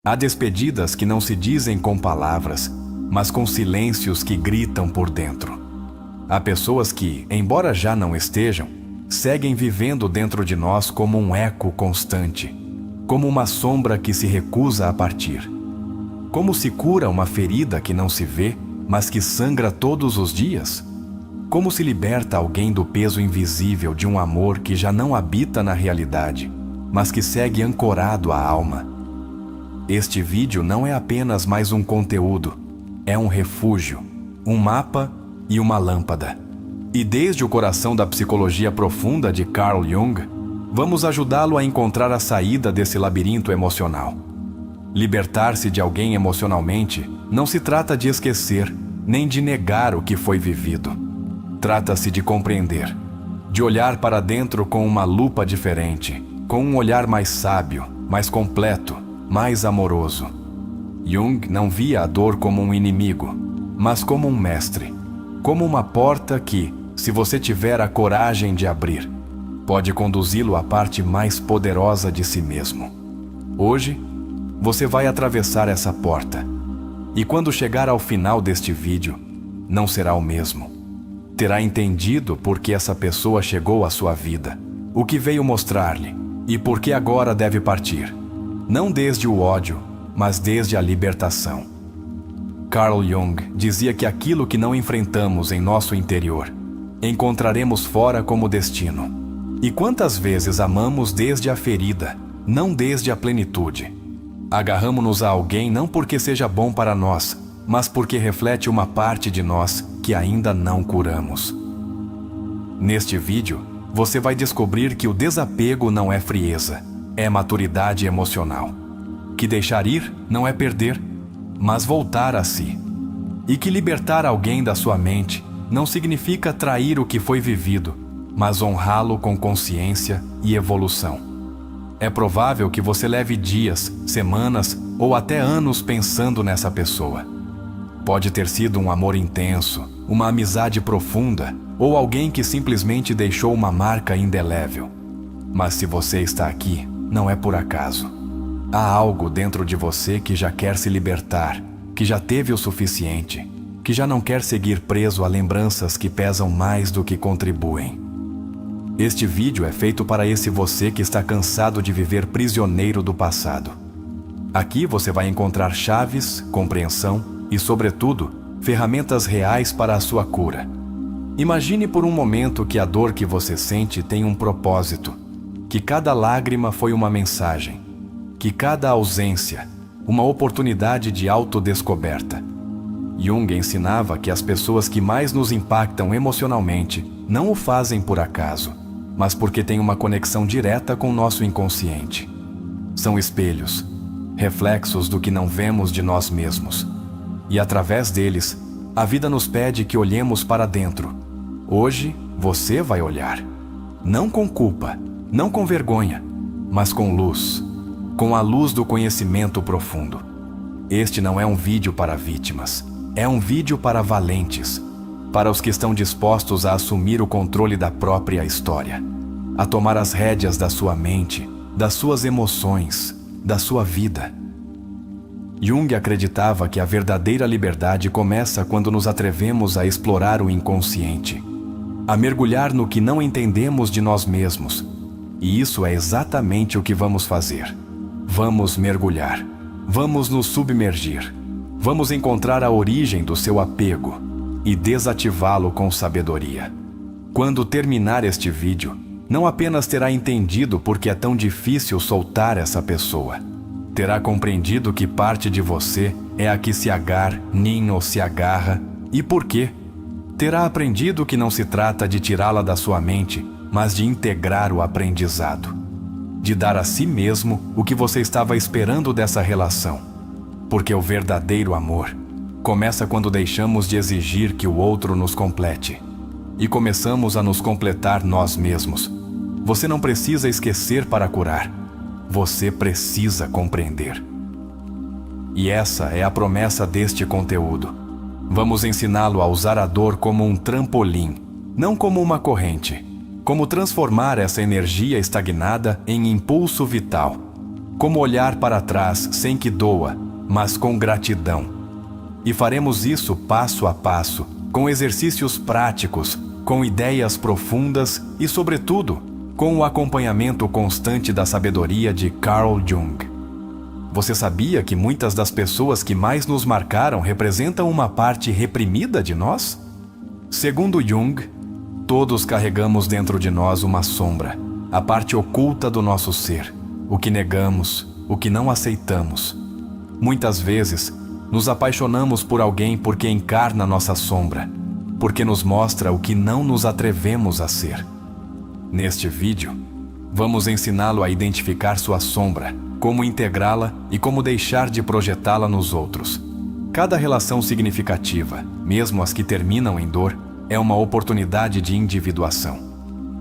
Há despedidas que não se dizem com palavras, mas com silêncios que gritam por dentro. Há pessoas que, embora já não estejam, seguem vivendo dentro de nós como um eco constante, como uma sombra que se recusa a partir. Como se cura uma ferida que não se vê, mas que sangra todos os dias? Como se liberta alguém do peso invisível de um amor que já não habita na realidade, mas que segue ancorado à alma? Este vídeo não é apenas mais um conteúdo, é um refúgio, um mapa e uma lâmpada. E desde o coração da psicologia profunda de Carl Jung, vamos ajudá-lo a encontrar a saída desse labirinto emocional. Libertar-se de alguém emocionalmente não se trata de esquecer, nem de negar o que foi vivido. Trata-se de compreender, de olhar para dentro com uma lupa diferente, com um olhar mais sábio, mais completo, mais amoroso. Jung não via a dor como um inimigo, mas como um mestre, como uma porta que, se você tiver a coragem de abrir, pode conduzi-lo à parte mais poderosa de si mesmo. Hoje, você vai atravessar essa porta, e quando chegar ao final deste vídeo, não será o mesmo. Terá entendido por que essa pessoa chegou à sua vida, o que veio mostrar-lhe, e por que agora deve partir. Não desde o ódio, mas desde a libertação. Carl Jung dizia que aquilo que não enfrentamos em nosso interior, encontraremos fora como destino. E quantas vezes amamos desde a ferida, não desde a plenitude? Agarramo-nos a alguém não porque seja bom para nós, mas porque reflete uma parte de nós que ainda não curamos. Neste vídeo, você vai descobrir que o desapego não é frieza, é maturidade emocional. Que deixar ir não é perder, mas voltar a si. E que libertar alguém da sua mente não significa trair o que foi vivido, mas honrá-lo com consciência e evolução. É provável que você leve dias, semanas ou até anos pensando nessa pessoa. Pode ter sido um amor intenso, uma amizade profunda ou alguém que simplesmente deixou uma marca indelével. Mas se você está aqui, não é por acaso. Há algo dentro de você que já quer se libertar, que já teve o suficiente, que já não quer seguir preso a lembranças que pesam mais do que contribuem. Este vídeo é feito para esse você que está cansado de viver prisioneiro do passado. Aqui você vai encontrar chaves, compreensão e, sobretudo, ferramentas reais para a sua cura. Imagine por um momento que a dor que você sente tem um propósito, que cada lágrima foi uma mensagem, que cada ausência, uma oportunidade de autodescoberta. Jung ensinava que as pessoas que mais nos impactam emocionalmente não o fazem por acaso, mas porque têm uma conexão direta com nosso inconsciente. São espelhos, reflexos do que não vemos de nós mesmos. E através deles, a vida nos pede que olhemos para dentro. Hoje, você vai olhar. Não com culpa, não com vergonha, mas com luz. Com a luz do conhecimento profundo. Este não é um vídeo para vítimas. É um vídeo para valentes. Para os que estão dispostos a assumir o controle da própria história. A tomar as rédeas da sua mente, das suas emoções, da sua vida. Jung acreditava que a verdadeira liberdade começa quando nos atrevemos a explorar o inconsciente. A mergulhar no que não entendemos de nós mesmos. E isso é exatamente o que vamos fazer. Vamos mergulhar. Vamos nos submergir. Vamos encontrar a origem do seu apego e desativá-lo com sabedoria. Quando terminar este vídeo, não apenas terá entendido por que é tão difícil soltar essa pessoa, terá compreendido que parte de você é a que se ninha ou se agarra e por quê. Terá aprendido que não se trata de tirá-la da sua mente, mas de integrar o aprendizado. De dar a si mesmo o que você estava esperando dessa relação. Porque o verdadeiro amor começa quando deixamos de exigir que o outro nos complete e começamos a nos completar nós mesmos. Você não precisa esquecer para curar. Você precisa compreender. E essa é a promessa deste conteúdo. Vamos ensiná-lo a usar a dor como um trampolim, não como uma corrente. Como transformar essa energia estagnada em impulso vital. Como olhar para trás sem que doa, mas com gratidão. E faremos isso passo a passo, com exercícios práticos, com ideias profundas e, sobretudo, com o acompanhamento constante da sabedoria de Carl Jung. Você sabia que muitas das pessoas que mais nos marcaram representam uma parte reprimida de nós? Segundo Jung, todos carregamos dentro de nós uma sombra, a parte oculta do nosso ser, o que negamos, o que não aceitamos. Muitas vezes, nos apaixonamos por alguém porque encarna nossa sombra, porque nos mostra o que não nos atrevemos a ser. Neste vídeo, vamos ensiná-lo a identificar sua sombra, como integrá-la e como deixar de projetá-la nos outros. Cada relação significativa, mesmo as que terminam em dor, é uma oportunidade de individuação.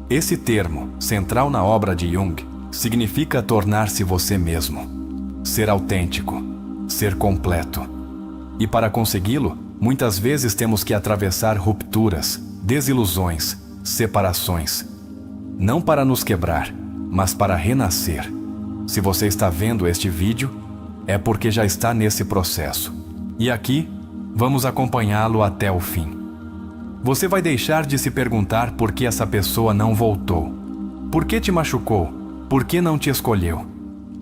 Esse termo, central na obra de Jung, significa tornar-se você mesmo, ser autêntico, ser completo. E para consegui-lo, muitas vezes temos que atravessar rupturas, desilusões, separações. Não para nos quebrar, mas para renascer. Se você está vendo este vídeo, é porque já está nesse processo. E aqui, vamos acompanhá-lo até o fim. Você vai deixar de se perguntar por que essa pessoa não voltou, por que te machucou, por que não te escolheu.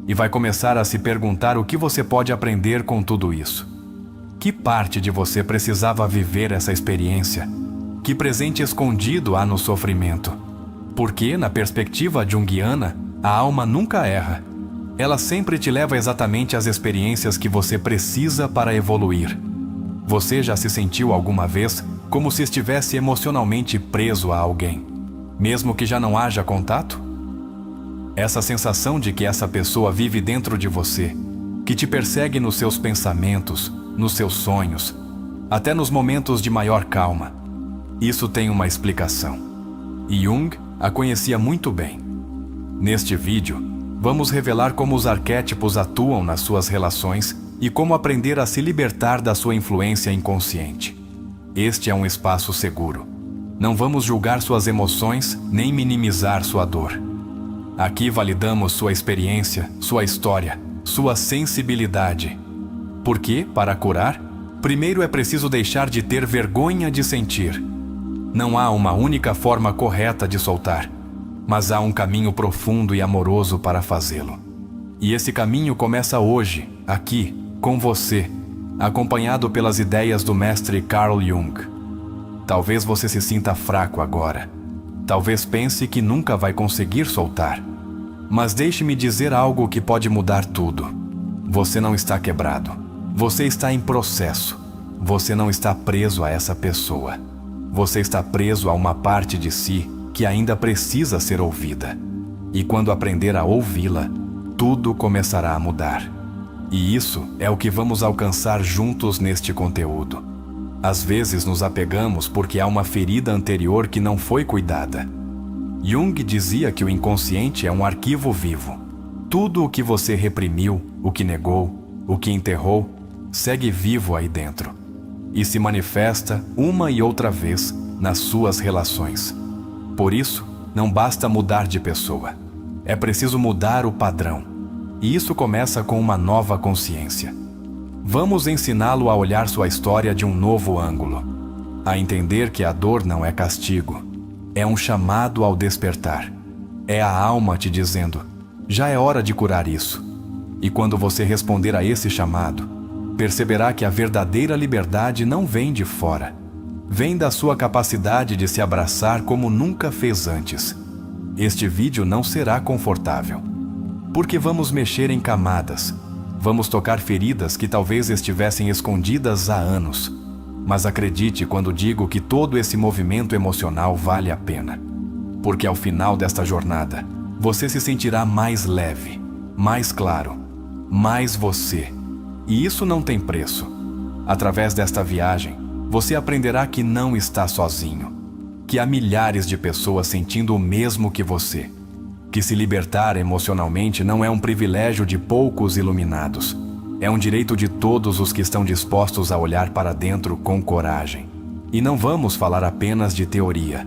E vai começar a se perguntar o que você pode aprender com tudo isso. Que parte de você precisava viver essa experiência? Que presente escondido há no sofrimento? Porque, na perspectiva junguiana, a alma nunca erra. Ela sempre te leva exatamente às experiências que você precisa para evoluir. Você já se sentiu alguma vez como se estivesse emocionalmente preso a alguém, mesmo que já não haja contato? Essa sensação de que essa pessoa vive dentro de você, que te persegue nos seus pensamentos, nos seus sonhos, até nos momentos de maior calma. Isso tem uma explicação. E Jung a conhecia muito bem. Neste vídeo, vamos revelar como os arquétipos atuam nas suas relações e como aprender a se libertar da sua influência inconsciente. Este é um espaço seguro. Não vamos julgar suas emoções nem minimizar sua dor. Aqui validamos sua experiência, sua história, sua sensibilidade. Porque, para curar, primeiro é preciso deixar de ter vergonha de sentir. Não há uma única forma correta de soltar, mas há um caminho profundo e amoroso para fazê-lo. E esse caminho começa hoje, aqui, com você, acompanhado pelas ideias do mestre Carl Jung. Talvez você se sinta fraco agora. Talvez pense que nunca vai conseguir soltar. Mas deixe-me dizer algo que pode mudar tudo. Você não está quebrado. Você está em processo. Você não está preso a essa pessoa. Você está preso a uma parte de si que ainda precisa ser ouvida. E quando aprender a ouvi-la, tudo começará a mudar. E isso é o que vamos alcançar juntos neste conteúdo. Às vezes nos apegamos porque há uma ferida anterior que não foi cuidada. Jung dizia que o inconsciente é um arquivo vivo. Tudo o que você reprimiu, o que negou, o que enterrou, segue vivo aí dentro. E se manifesta uma e outra vez nas suas relações. Por isso, não basta mudar de pessoa. É preciso mudar o padrão. E isso começa com uma nova consciência. Vamos ensiná-lo a olhar sua história de um novo ângulo. A entender que a dor não é castigo. É um chamado ao despertar. É a alma te dizendo, já é hora de curar isso. E quando você responder a esse chamado, perceberá que a verdadeira liberdade não vem de fora. Vem da sua capacidade de se abraçar como nunca fez antes. Este vídeo não será confortável, porque vamos mexer em camadas, vamos tocar feridas que talvez estivessem escondidas há anos. Mas acredite quando digo que todo esse movimento emocional vale a pena, porque ao final desta jornada, você se sentirá mais leve, mais claro, mais você. E isso não tem preço. Através desta viagem, você aprenderá que não está sozinho, que há milhares de pessoas sentindo o mesmo que você, que se libertar emocionalmente não é um privilégio de poucos iluminados, é um direito de todos os que estão dispostos a olhar para dentro com coragem. E não vamos falar apenas de teoria.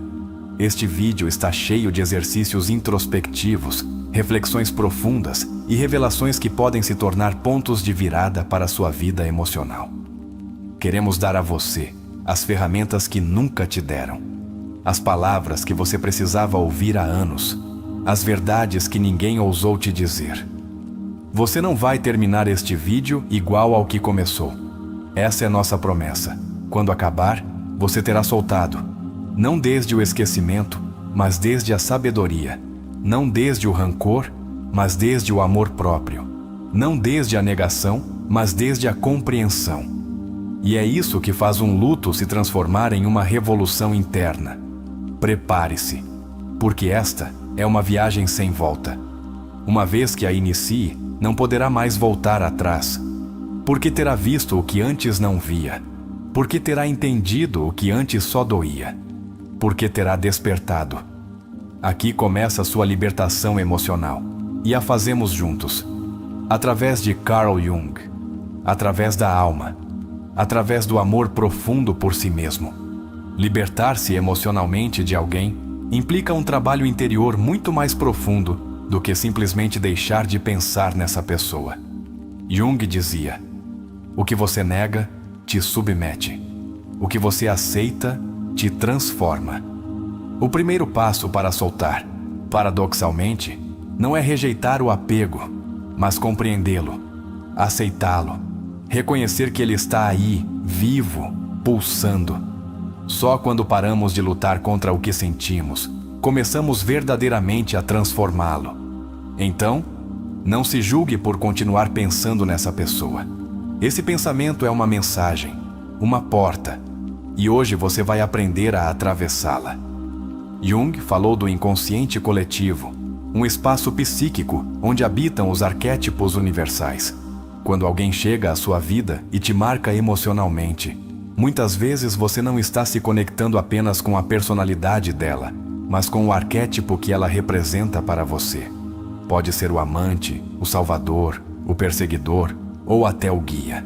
Este vídeo está cheio de exercícios introspectivos, reflexões profundas e revelações que podem se tornar pontos de virada para a sua vida emocional. Queremos dar a você as ferramentas que nunca te deram, as palavras que você precisava ouvir há anos, as verdades que ninguém ousou te dizer. Você não vai terminar este vídeo igual ao que começou. Essa é nossa promessa. Quando acabar, você terá soltado, não desde o esquecimento, mas desde a sabedoria, não desde o rancor, mas desde o amor próprio, não desde a negação, mas desde a compreensão. E é isso que faz um luto se transformar em uma revolução interna. Prepare-se, porque esta é uma viagem sem volta. Uma vez que a inicie, não poderá mais voltar atrás, porque terá visto o que antes não via, porque terá entendido o que antes só doía, porque terá despertado. Aqui começa a sua libertação emocional, e a fazemos juntos, através de Carl Jung, através da alma, através do amor profundo por si mesmo. Libertar-se emocionalmente de alguém implica um trabalho interior muito mais profundo do que simplesmente deixar de pensar nessa pessoa. Jung dizia: o que você nega te submete, o que você aceita te transforma. O primeiro passo para soltar, paradoxalmente, não é rejeitar o apego, mas compreendê-lo, aceitá-lo, reconhecer que ele está aí, vivo, pulsando. Só quando paramos de lutar contra o que sentimos, começamos verdadeiramente a transformá-lo. Então, não se julgue por continuar pensando nessa pessoa. Esse pensamento é uma mensagem, uma porta, e hoje você vai aprender a atravessá-la. Jung falou do inconsciente coletivo, um espaço psíquico onde habitam os arquétipos universais. Quando alguém chega à sua vida e te marca emocionalmente, muitas vezes você não está se conectando apenas com a personalidade dela, mas com o arquétipo que ela representa para você. Pode ser o amante, o salvador, o perseguidor ou até o guia.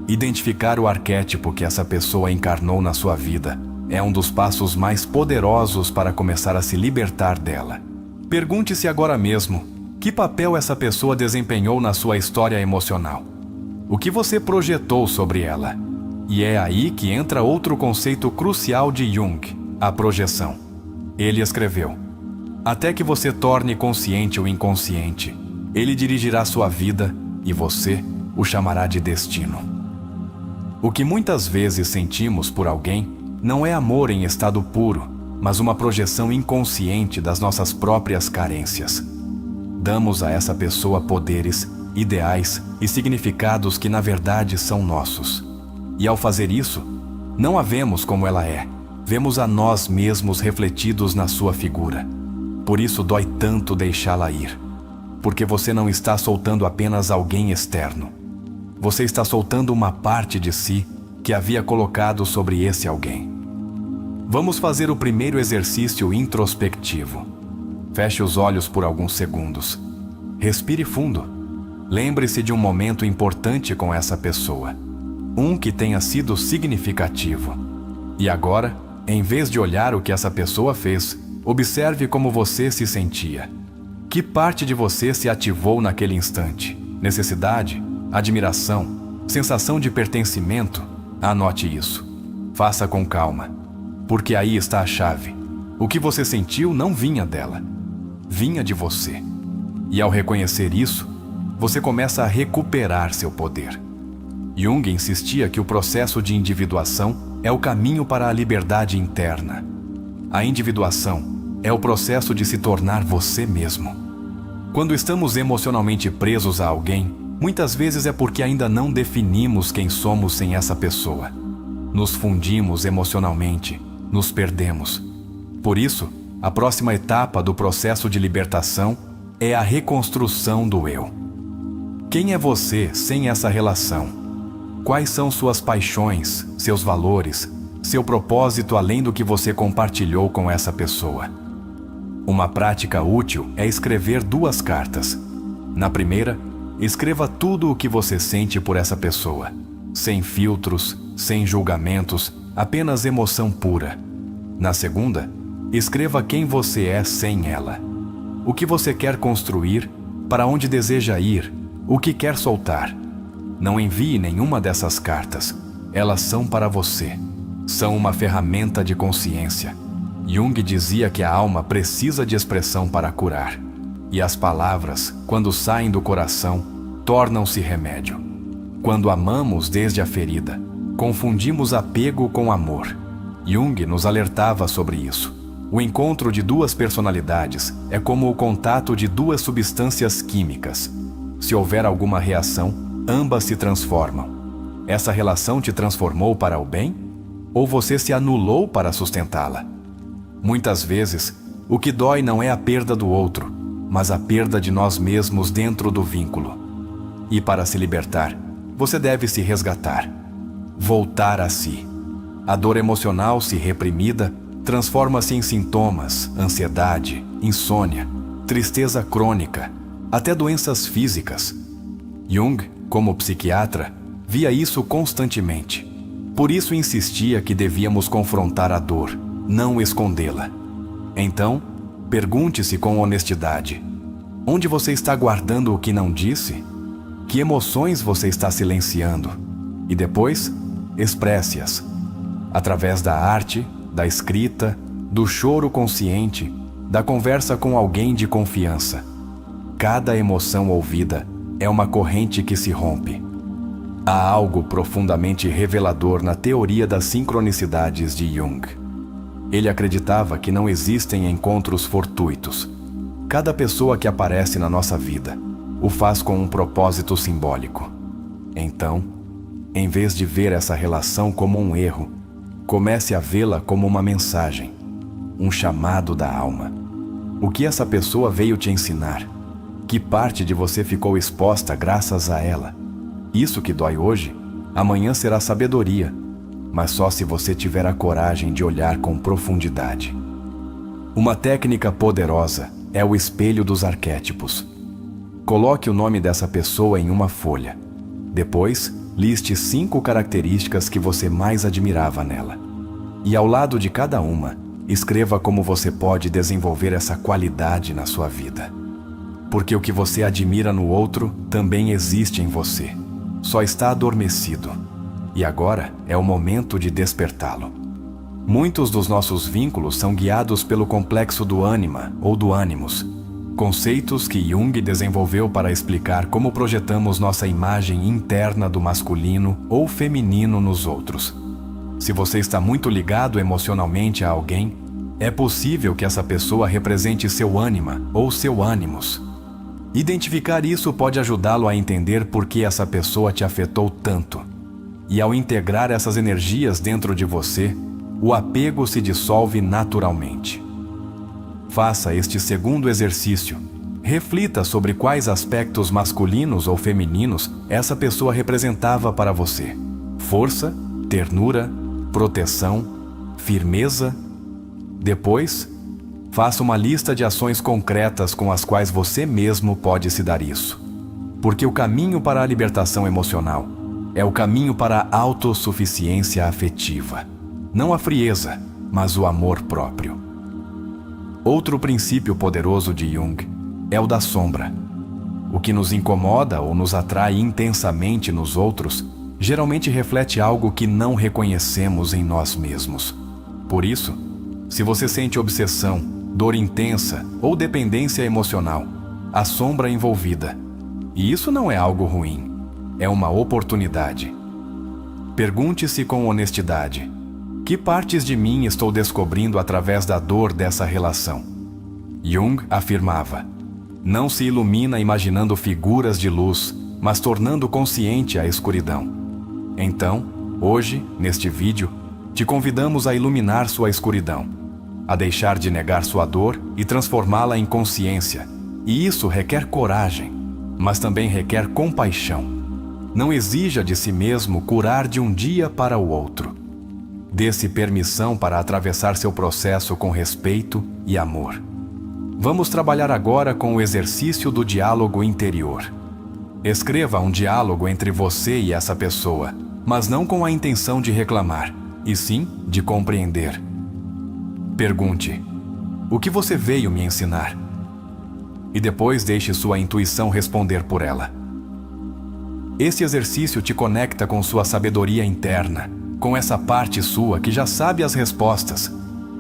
Identificar o arquétipo que essa pessoa encarnou na sua vida é um dos passos mais poderosos para começar a se libertar dela. Pergunte-se agora mesmo: que papel essa pessoa desempenhou na sua história emocional? O que você projetou sobre ela? E é aí que entra outro conceito crucial de Jung, a projeção. Ele escreveu: até que você torne consciente o inconsciente, ele dirigirá sua vida e você o chamará de destino. O que muitas vezes sentimos por alguém não é amor em estado puro, mas uma projeção inconsciente das nossas próprias carências. Damos a essa pessoa poderes, ideais e significados que na verdade são nossos. E ao fazer isso, não a vemos como ela é, vemos a nós mesmos refletidos na sua figura. Por isso dói tanto deixá-la ir, porque você não está soltando apenas alguém externo. Você está soltando uma parte de si que havia colocado sobre esse alguém. Vamos fazer o primeiro exercício introspectivo. Feche os olhos por alguns segundos. Respire fundo. Lembre-se de um momento importante com essa pessoa. Um que tenha sido significativo. E agora, em vez de olhar o que essa pessoa fez, observe como você se sentia. Que parte de você se ativou naquele instante? Necessidade? Admiração? Sensação de pertencimento? Anote isso. Faça com calma. Porque aí está a chave. O que você sentiu não vinha dela. Vinha de você. E ao reconhecer isso, você começa a recuperar seu poder. Jung insistia que o processo de individuação é o caminho para a liberdade interna. A individuação é o processo de se tornar você mesmo. Quando estamos emocionalmente presos a alguém, muitas vezes é porque ainda não definimos quem somos sem essa pessoa. Nos fundimos emocionalmente, nos perdemos. Por isso, a próxima etapa do processo de libertação é a reconstrução do eu. Quem é você sem essa relação? Quais são suas paixões, seus valores, seu propósito além do que você compartilhou com essa pessoa? Uma prática útil é escrever 2 cartas. Na primeira, escreva tudo o que você sente por essa pessoa, sem filtros, sem julgamentos, apenas emoção pura. Na segunda, escreva quem você é sem ela. O que você quer construir, para onde deseja ir, o que quer soltar. Não envie nenhuma dessas cartas. Elas são para você. São uma ferramenta de consciência. Jung dizia que a alma precisa de expressão para curar. E as palavras, quando saem do coração, tornam-se remédio. Quando amamos desde a ferida, confundimos apego com amor. Jung nos alertava sobre isso. O encontro de duas personalidades é como o contato de duas substâncias químicas. Se houver alguma reação, ambas se transformam. Essa relação te transformou para o bem? Ou você se anulou para sustentá-la? Muitas vezes, o que dói não é a perda do outro, mas a perda de nós mesmos dentro do vínculo. E para se libertar, você deve se resgatar. Voltar a si. A dor emocional, se reprimida, transforma-se em sintomas, ansiedade, insônia, tristeza crônica, até doenças físicas. Jung, como psiquiatra, via isso constantemente. Por isso insistia que devíamos confrontar a dor, não escondê-la. Então, pergunte-se com honestidade: onde você está guardando o que não disse? Que emoções você está silenciando? E depois, expresse-as. Através da arte, da escrita, do choro consciente, da conversa com alguém de confiança. Cada emoção ouvida é uma corrente que se rompe. Há algo profundamente revelador na teoria das sincronicidades de Jung. Ele acreditava que não existem encontros fortuitos. Cada pessoa que aparece na nossa vida o faz com um propósito simbólico. Então, em vez de ver essa relação como um erro, comece a vê-la como uma mensagem, um chamado da alma. O que essa pessoa veio te ensinar? Que parte de você ficou exposta graças a ela? Isso que dói hoje, amanhã será sabedoria, mas só se você tiver a coragem de olhar com profundidade. Uma técnica poderosa é o espelho dos arquétipos. Coloque o nome dessa pessoa em uma folha. Depois, liste 5 características que você mais admirava nela. E ao lado de cada uma, escreva como você pode desenvolver essa qualidade na sua vida. Porque o que você admira no outro também existe em você. Só está adormecido. E agora é o momento de despertá-lo. Muitos dos nossos vínculos são guiados pelo complexo do ânima ou do ânimos, conceitos que Jung desenvolveu para explicar como projetamos nossa imagem interna do masculino ou feminino nos outros. Se você está muito ligado emocionalmente a alguém, é possível que essa pessoa represente seu ânima ou seu ânimos. Identificar isso pode ajudá-lo a entender por que essa pessoa te afetou tanto. E ao integrar essas energias dentro de você, o apego se dissolve naturalmente. Faça este segundo exercício. Reflita sobre quais aspectos masculinos ou femininos essa pessoa representava para você. Força, ternura, proteção, firmeza. Depois, faça uma lista de ações concretas com as quais você mesmo pode se dar isso. Porque o caminho para a libertação emocional é o caminho para a autossuficiência afetiva. Não a frieza, mas o amor próprio. Outro princípio poderoso de Jung é o da sombra. O que nos incomoda ou nos atrai intensamente nos outros geralmente reflete algo que não reconhecemos em nós mesmos. Por isso, se você sente obsessão, dor intensa ou dependência emocional, há sombra envolvida. E isso não é algo ruim, é uma oportunidade. Pergunte-se com honestidade: que partes de mim estou descobrindo através da dor dessa relação? Jung afirmava: não se ilumina imaginando figuras de luz, mas tornando consciente a escuridão. Então, hoje, neste vídeo, te convidamos a iluminar sua escuridão, a deixar de negar sua dor e transformá-la em consciência. E isso requer coragem, mas também requer compaixão. Não exija de si mesmo curar de um dia para o outro. Dê-se permissão para atravessar seu processo com respeito e amor. Vamos trabalhar agora com o exercício do diálogo interior. Escreva um diálogo entre você e essa pessoa, mas não com a intenção de reclamar, e sim de compreender. Pergunte: o que você veio me ensinar? e depois deixe sua intuição responder por ela. Este exercício te conecta com sua sabedoria interna, com essa parte sua que já sabe as respostas,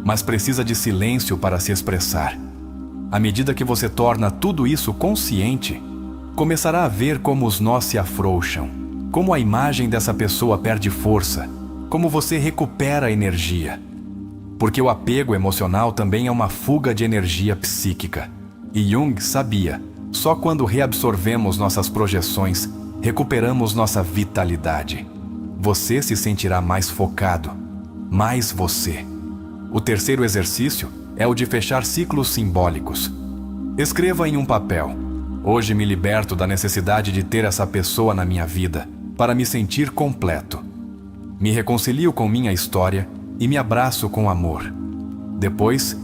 mas precisa de silêncio para se expressar. À medida que você torna tudo isso consciente, começará a ver como os nós se afrouxam, como a imagem dessa pessoa perde força, como você recupera energia. Porque o apego emocional também é uma fuga de energia psíquica. E Jung sabia, só quando reabsorvemos nossas projeções, recuperamos nossa vitalidade. Você se sentirá mais focado, mais você. O terceiro exercício é o de fechar ciclos simbólicos. Escreva em um papel: hoje me liberto da necessidade de ter essa pessoa na minha vida, para me sentir completo. Me reconcilio com minha história e me abraço com amor. Depois,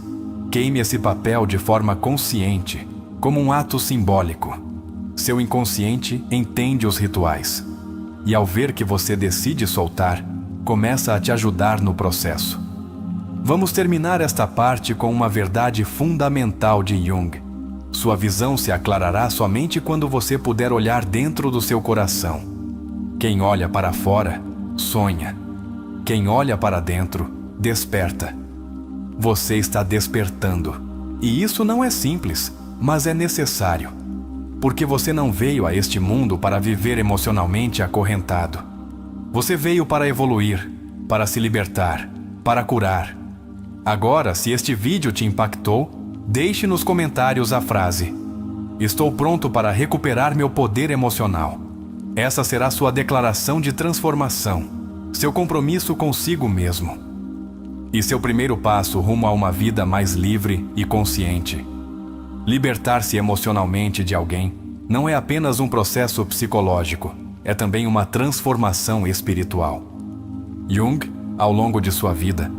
queime esse papel de forma consciente, como um ato simbólico. Seu inconsciente entende os rituais. E ao ver que você decide soltar, começa a te ajudar no processo. Vamos terminar esta parte com uma verdade fundamental de Jung. Sua visão se aclarará somente quando você puder olhar dentro do seu coração. Quem olha para fora, sonha. Quem olha para dentro, desperta. Você está despertando. E isso não é simples, mas é necessário. Porque você não veio a este mundo para viver emocionalmente acorrentado. Você veio para evoluir, para se libertar, para curar. Agora, se este vídeo te impactou, deixe nos comentários a frase: estou pronto para recuperar meu poder emocional. Essa será sua declaração de transformação, seu compromisso consigo mesmo. E seu primeiro passo rumo a uma vida mais livre e consciente. Libertar-se emocionalmente de alguém não é apenas um processo psicológico, é também uma transformação espiritual. Jung, ao longo de sua vida,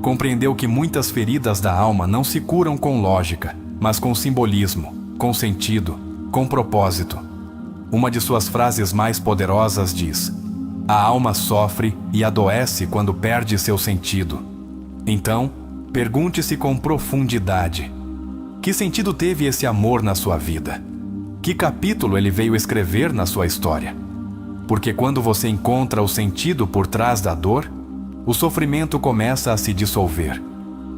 compreendeu que muitas feridas da alma não se curam com lógica, mas com simbolismo, com sentido, com propósito. Uma de suas frases mais poderosas diz: a alma sofre e adoece quando perde seu sentido. Então, pergunte-se com profundidade: que sentido teve esse amor na sua vida? Que capítulo ele veio escrever na sua história? Porque quando você encontra o sentido por trás da dor, o sofrimento começa a se dissolver.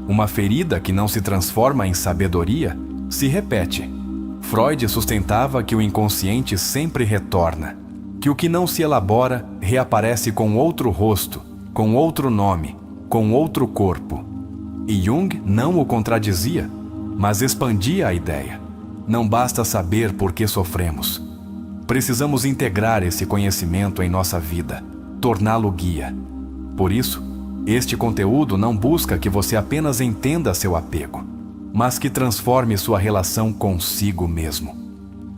Uma ferida que não se transforma em sabedoria se repete. Freud sustentava que o inconsciente sempre retorna, que o que não se elabora reaparece com outro rosto, com outro nome, com outro corpo. E Jung não o contradizia, mas expandia a ideia. Não basta saber por que sofremos. Precisamos integrar esse conhecimento em nossa vida, torná-lo guia. Por isso, este conteúdo não busca que você apenas entenda seu apego, mas que transforme sua relação consigo mesmo.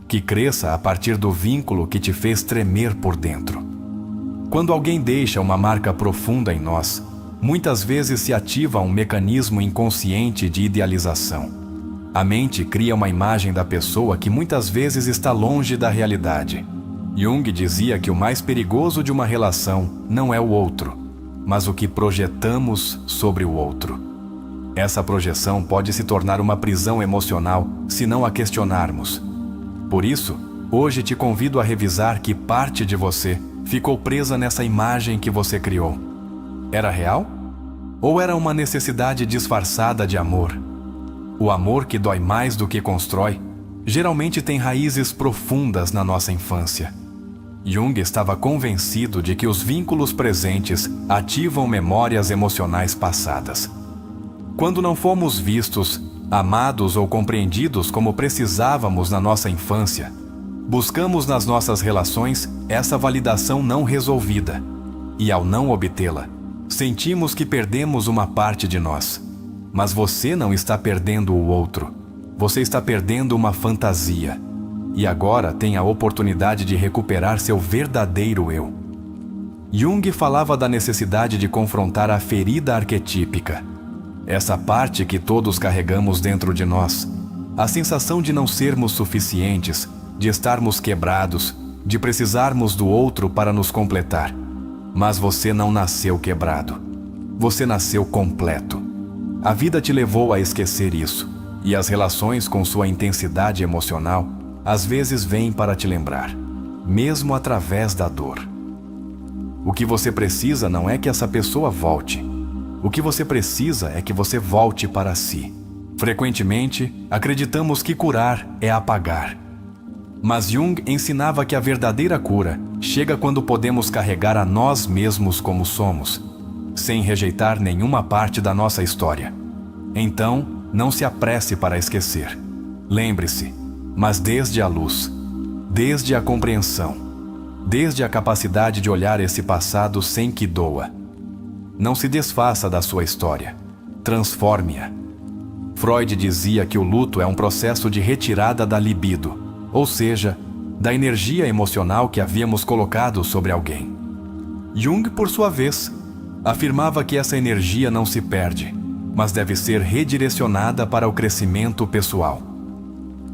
Que cresça a partir do vínculo que te fez tremer por dentro. Quando alguém deixa uma marca profunda em nós, muitas vezes se ativa um mecanismo inconsciente de idealização. A mente cria uma imagem da pessoa que muitas vezes está longe da realidade. Jung dizia que o mais perigoso de uma relação não é o outro, mas o que projetamos sobre o outro. Essa projeção pode se tornar uma prisão emocional se não a questionarmos. Por isso, hoje te convido a revisar que parte de você ficou presa nessa imagem que você criou. Era real? Ou era uma necessidade disfarçada de amor? O amor que dói mais do que constrói, geralmente tem raízes profundas na nossa infância. Jung estava convencido de que os vínculos presentes ativam memórias emocionais passadas. Quando não fomos vistos, amados ou compreendidos como precisávamos na nossa infância, buscamos nas nossas relações essa validação não resolvida. E ao não obtê-la, sentimos que perdemos uma parte de nós. Mas você não está perdendo o outro. Você está perdendo uma fantasia. E agora tem a oportunidade de recuperar seu verdadeiro eu. Jung falava da necessidade de confrontar a ferida arquetípica. Essa parte que todos carregamos dentro de nós. A sensação de não sermos suficientes, de estarmos quebrados, de precisarmos do outro para nos completar. Mas você não nasceu quebrado. Você nasceu completo. A vida te levou a esquecer isso, E as relações, com sua intensidade emocional, às vezes vêm para te lembrar, mesmo através da dor. O que você precisa não é que essa pessoa volte. O que você precisa é que você volte para si. Frequentemente, acreditamos que curar é apagar. Mas Jung ensinava que a verdadeira cura chega quando podemos carregar a nós mesmos como somos, sem rejeitar nenhuma parte da nossa história. Então, não se apresse para esquecer. Lembre-se, mas desde a luz, desde a compreensão, desde a capacidade de olhar esse passado sem que doa. Não se desfaça da sua história, transforme-a. Freud dizia que o luto é um processo de retirada da libido, ou seja, da energia emocional que havíamos colocado sobre alguém. Jung, por sua vez, afirmava que essa energia não se perde, mas deve ser redirecionada para o crescimento pessoal.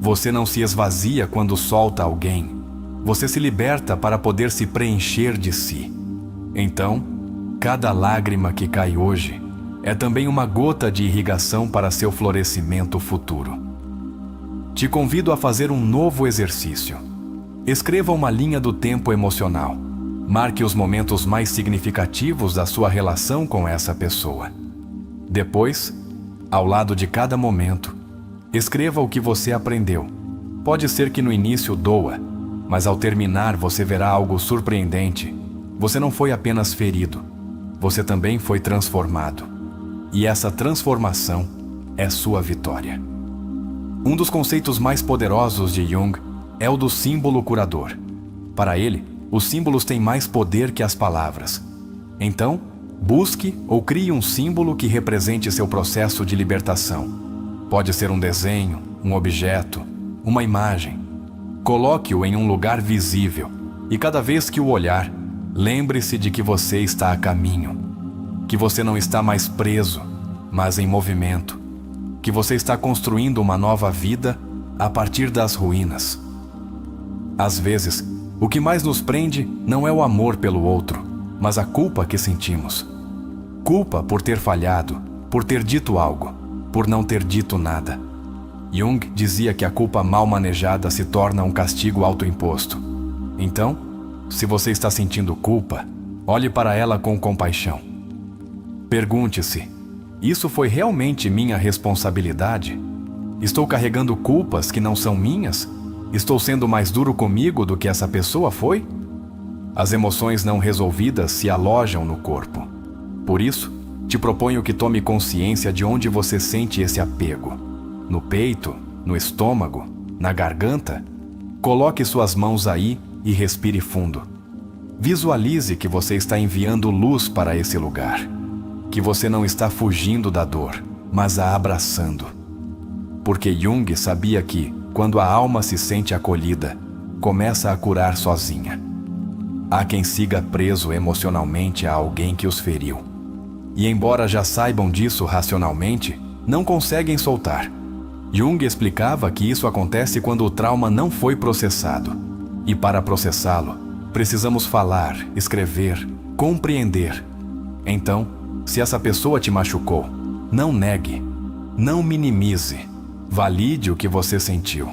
Você não se esvazia quando solta alguém, você se liberta para poder se preencher de si. Então, cada lágrima que cai hoje é também uma gota de irrigação para seu florescimento futuro. Te convido a fazer um novo exercício. Escreva uma linha do tempo emocional. Marque os momentos mais significativos da sua relação com essa pessoa. Depois, ao lado de cada momento, escreva o que você aprendeu. Pode ser que no início doa, mas ao terminar você verá algo surpreendente. Você não foi apenas ferido, você também foi transformado. E essa transformação é sua vitória. Um dos conceitos mais poderosos de Jung é o do símbolo curador. Para ele, os símbolos têm mais poder que as palavras. Então, busque ou crie um símbolo que represente seu processo de libertação. Pode ser um desenho, um objeto, uma imagem. Coloque-o em um lugar visível e cada vez que o olhar, lembre-se de que você está a caminho, que você não está mais preso, mas em movimento, que você está construindo uma nova vida a partir das ruínas. Às vezes, o que mais nos prende não é o amor pelo outro, mas a culpa que sentimos. Culpa por ter falhado, por ter dito algo, por não ter dito nada. Jung dizia que a culpa mal manejada se torna um castigo autoimposto. Então, se você está sentindo culpa, olhe para ela com compaixão. Pergunte-se: isso foi realmente minha responsabilidade? Estou carregando culpas que não são minhas? Estou sendo mais duro comigo do que essa pessoa foi? As emoções não resolvidas se alojam no corpo. Por isso, te proponho que tome consciência de onde você sente esse apego. No peito, no estômago, na garganta? Coloque suas mãos aí e respire fundo. Visualize que você está enviando luz para esse lugar. Que você não está fugindo da dor, mas a abraçando. Porque Jung sabia que, quando a alma se sente acolhida, começa a curar sozinha. Há quem siga preso emocionalmente a alguém que os feriu. E embora já saibam disso racionalmente, não conseguem soltar. Jung explicava que isso acontece quando o trauma não foi processado. E para processá-lo, precisamos falar, escrever, compreender. Então, se essa pessoa te machucou, não negue, não minimize, valide o que você sentiu.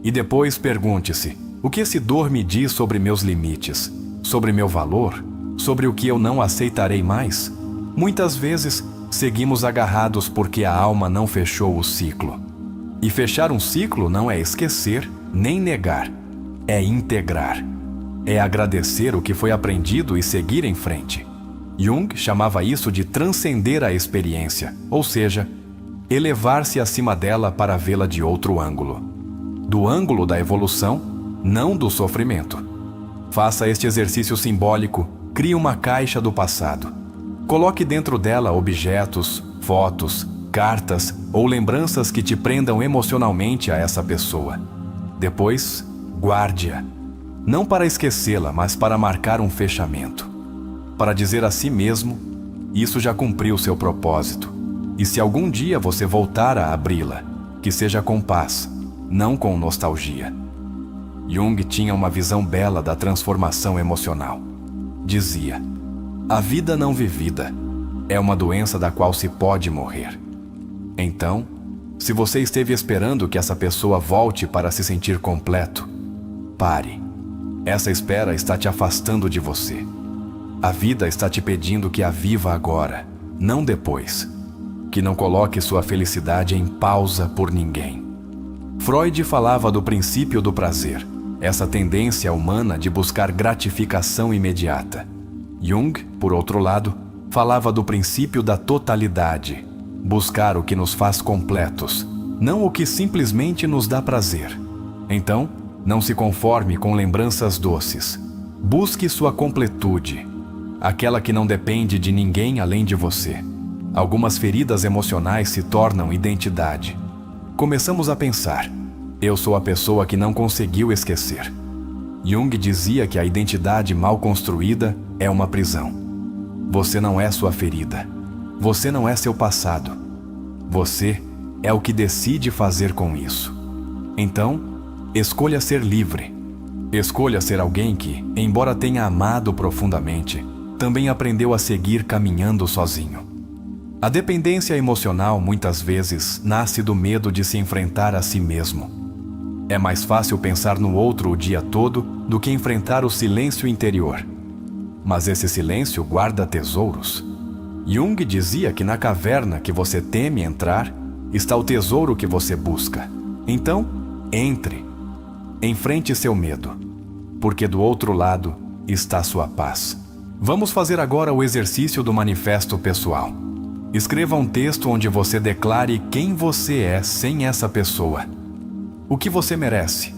E depois pergunte-se: o que esse dor me diz sobre meus limites, sobre meu valor, sobre o que eu não aceitarei mais? Muitas vezes, seguimos agarrados porque a alma não fechou o ciclo. E fechar um ciclo não é esquecer, nem negar, é integrar. É agradecer o que foi aprendido e seguir em frente. Jung chamava isso de transcender a experiência, ou seja, elevar-se acima dela para vê-la de outro ângulo. Do ângulo da evolução, não do sofrimento. Faça este exercício simbólico, crie uma caixa do passado. Coloque dentro dela objetos, fotos, cartas ou lembranças que te prendam emocionalmente a essa pessoa. Depois, guarde-a. Não para esquecê-la, mas para marcar um fechamento. Para dizer a si mesmo: isso já cumpriu seu propósito. E se algum dia você voltar a abri-la, que seja com paz, não com nostalgia. Jung tinha uma visão bela da transformação emocional. Dizia: a vida não vivida é uma doença da qual se pode morrer. Então, Se você esteve esperando que essa pessoa volte para se sentir completo, pare. Essa espera está te afastando de você. A vida está te pedindo que a viva agora, não depois. Que não coloque sua felicidade em pausa por ninguém. Freud falava do princípio do prazer, essa tendência humana de buscar gratificação imediata. Jung, por outro lado, falava do princípio da totalidade, buscar o que nos faz completos, não o que simplesmente nos dá prazer. Então, não se conforme com lembranças doces. Busque sua completude, aquela que não depende de ninguém além de você. Algumas feridas emocionais se tornam identidade. Começamos a pensar: eu sou a pessoa que não conseguiu esquecer. Jung dizia que a identidade mal construída é uma prisão. Você não é sua ferida. Você não é seu passado. Você é o que decide fazer com isso. Então, escolha ser livre. Escolha ser alguém que, embora tenha amado profundamente, também aprendeu a seguir caminhando sozinho. A dependência emocional muitas vezes nasce do medo de se enfrentar a si mesmo. É mais fácil pensar no outro o dia todo do que enfrentar o silêncio interior. Mas esse silêncio guarda tesouros. Jung dizia que na caverna que você teme entrar, está o tesouro que você busca. Então, entre. Enfrente seu medo, porque do outro lado está sua paz. Vamos fazer agora o exercício do manifesto pessoal. Escreva um texto onde você declare quem você é sem essa pessoa. O que você merece.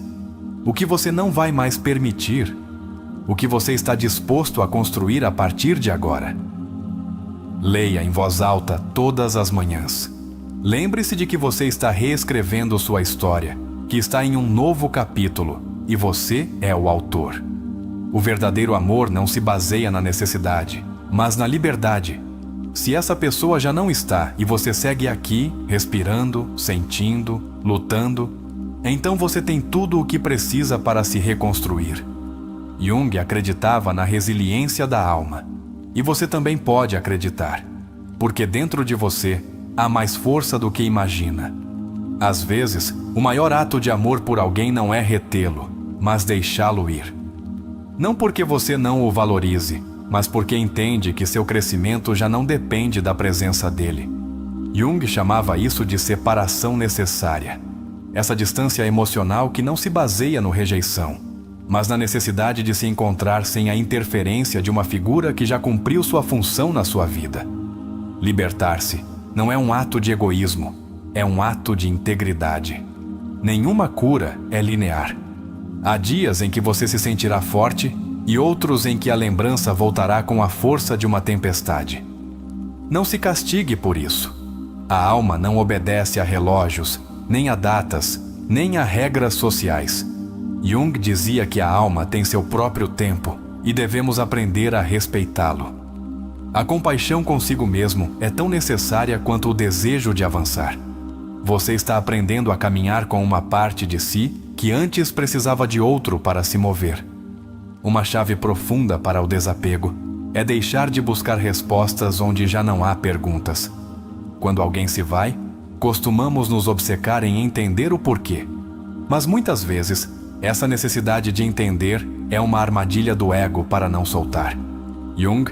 O que você não vai mais permitir. O que você está disposto a construir a partir de agora. Leia em voz alta todas as manhãs. Lembre-se de que você está reescrevendo sua história, que está em um novo capítulo, e você é o autor. O verdadeiro amor não se baseia na necessidade, mas na liberdade. Se essa pessoa já não está e você segue aqui, respirando, sentindo, lutando, então você tem tudo o que precisa para se reconstruir. Jung acreditava na resiliência da alma. E você também pode acreditar, porque dentro de você há mais força do que imagina. Às vezes, o maior ato de amor por alguém não é retê-lo, mas deixá-lo ir. Não porque você não o valorize, mas porque entende que seu crescimento já não depende da presença dele. Jung chamava isso de separação necessária. Essa distância emocional que não se baseia no rejeição, mas na necessidade de se encontrar sem a interferência de uma figura que já cumpriu sua função na sua vida. Libertar-se não é um ato de egoísmo, é um ato de integridade. Nenhuma cura é linear. Há dias em que você se sentirá forte e outros em que a lembrança voltará com a força de uma tempestade. Não se castigue por isso. A alma não obedece a relógios, nem a datas, nem a regras sociais. Jung dizia que a alma tem seu próprio tempo e devemos aprender a respeitá-lo. A compaixão consigo mesmo é tão necessária quanto o desejo de avançar. Você está aprendendo a caminhar com uma parte de si que antes precisava de outro para se mover. Uma chave profunda para o desapego é deixar de buscar respostas onde já não há perguntas. Quando alguém se vai, costumamos nos obcecar em entender o porquê. Mas muitas vezes, essa necessidade de entender é uma armadilha do ego para não soltar. Jung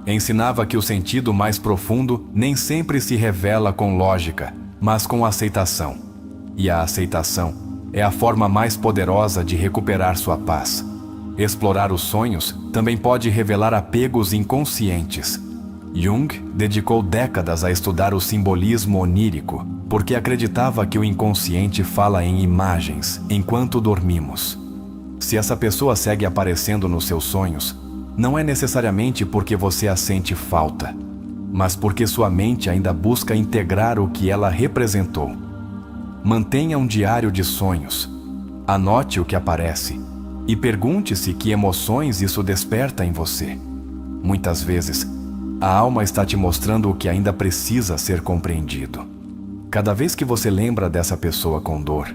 ensinava que o sentido mais profundo nem sempre se revela com lógica, mas com aceitação. E a aceitação é a forma mais poderosa de recuperar sua paz. Explorar os sonhos também pode revelar apegos inconscientes. Jung dedicou décadas a estudar o simbolismo onírico, porque acreditava que o inconsciente fala em imagens enquanto dormimos. Se essa pessoa segue aparecendo nos seus sonhos, não é necessariamente porque você a sente falta, mas porque sua mente ainda busca integrar o que ela representou. Mantenha um diário de sonhos. Anote o que aparece e pergunte-se que emoções isso desperta em você. Muitas vezes, a alma está te mostrando o que ainda precisa ser compreendido. Cada vez que você lembra dessa pessoa com dor,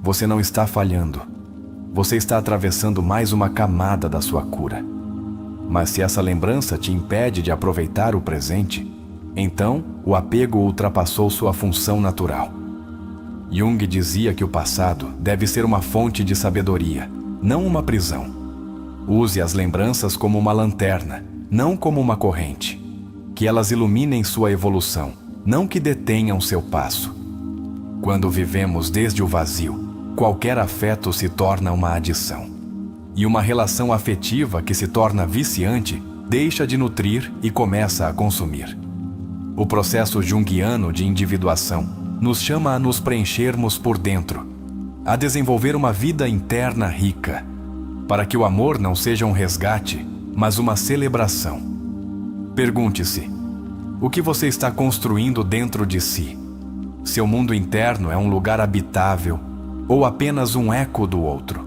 você não está falhando. Você está atravessando mais uma camada da sua cura. Mas se essa lembrança te impede de aproveitar o presente, então o apego ultrapassou sua função natural. Jung dizia que o passado deve ser uma fonte de sabedoria, não uma prisão. Use as lembranças como uma lanterna, não como uma corrente. Que elas iluminem sua evolução, não que detenham seu passo. Quando vivemos desde o vazio, qualquer afeto se torna uma adição. E uma relação afetiva que se torna viciante deixa de nutrir e começa a consumir. O processo junguiano de individuação nos chama a nos preenchermos por dentro, a desenvolver uma vida interna rica, para que o amor não seja um resgate, mas uma celebração. Pergunte-se: o que você está construindo dentro de si? Seu mundo interno é um lugar habitável ou apenas um eco do outro?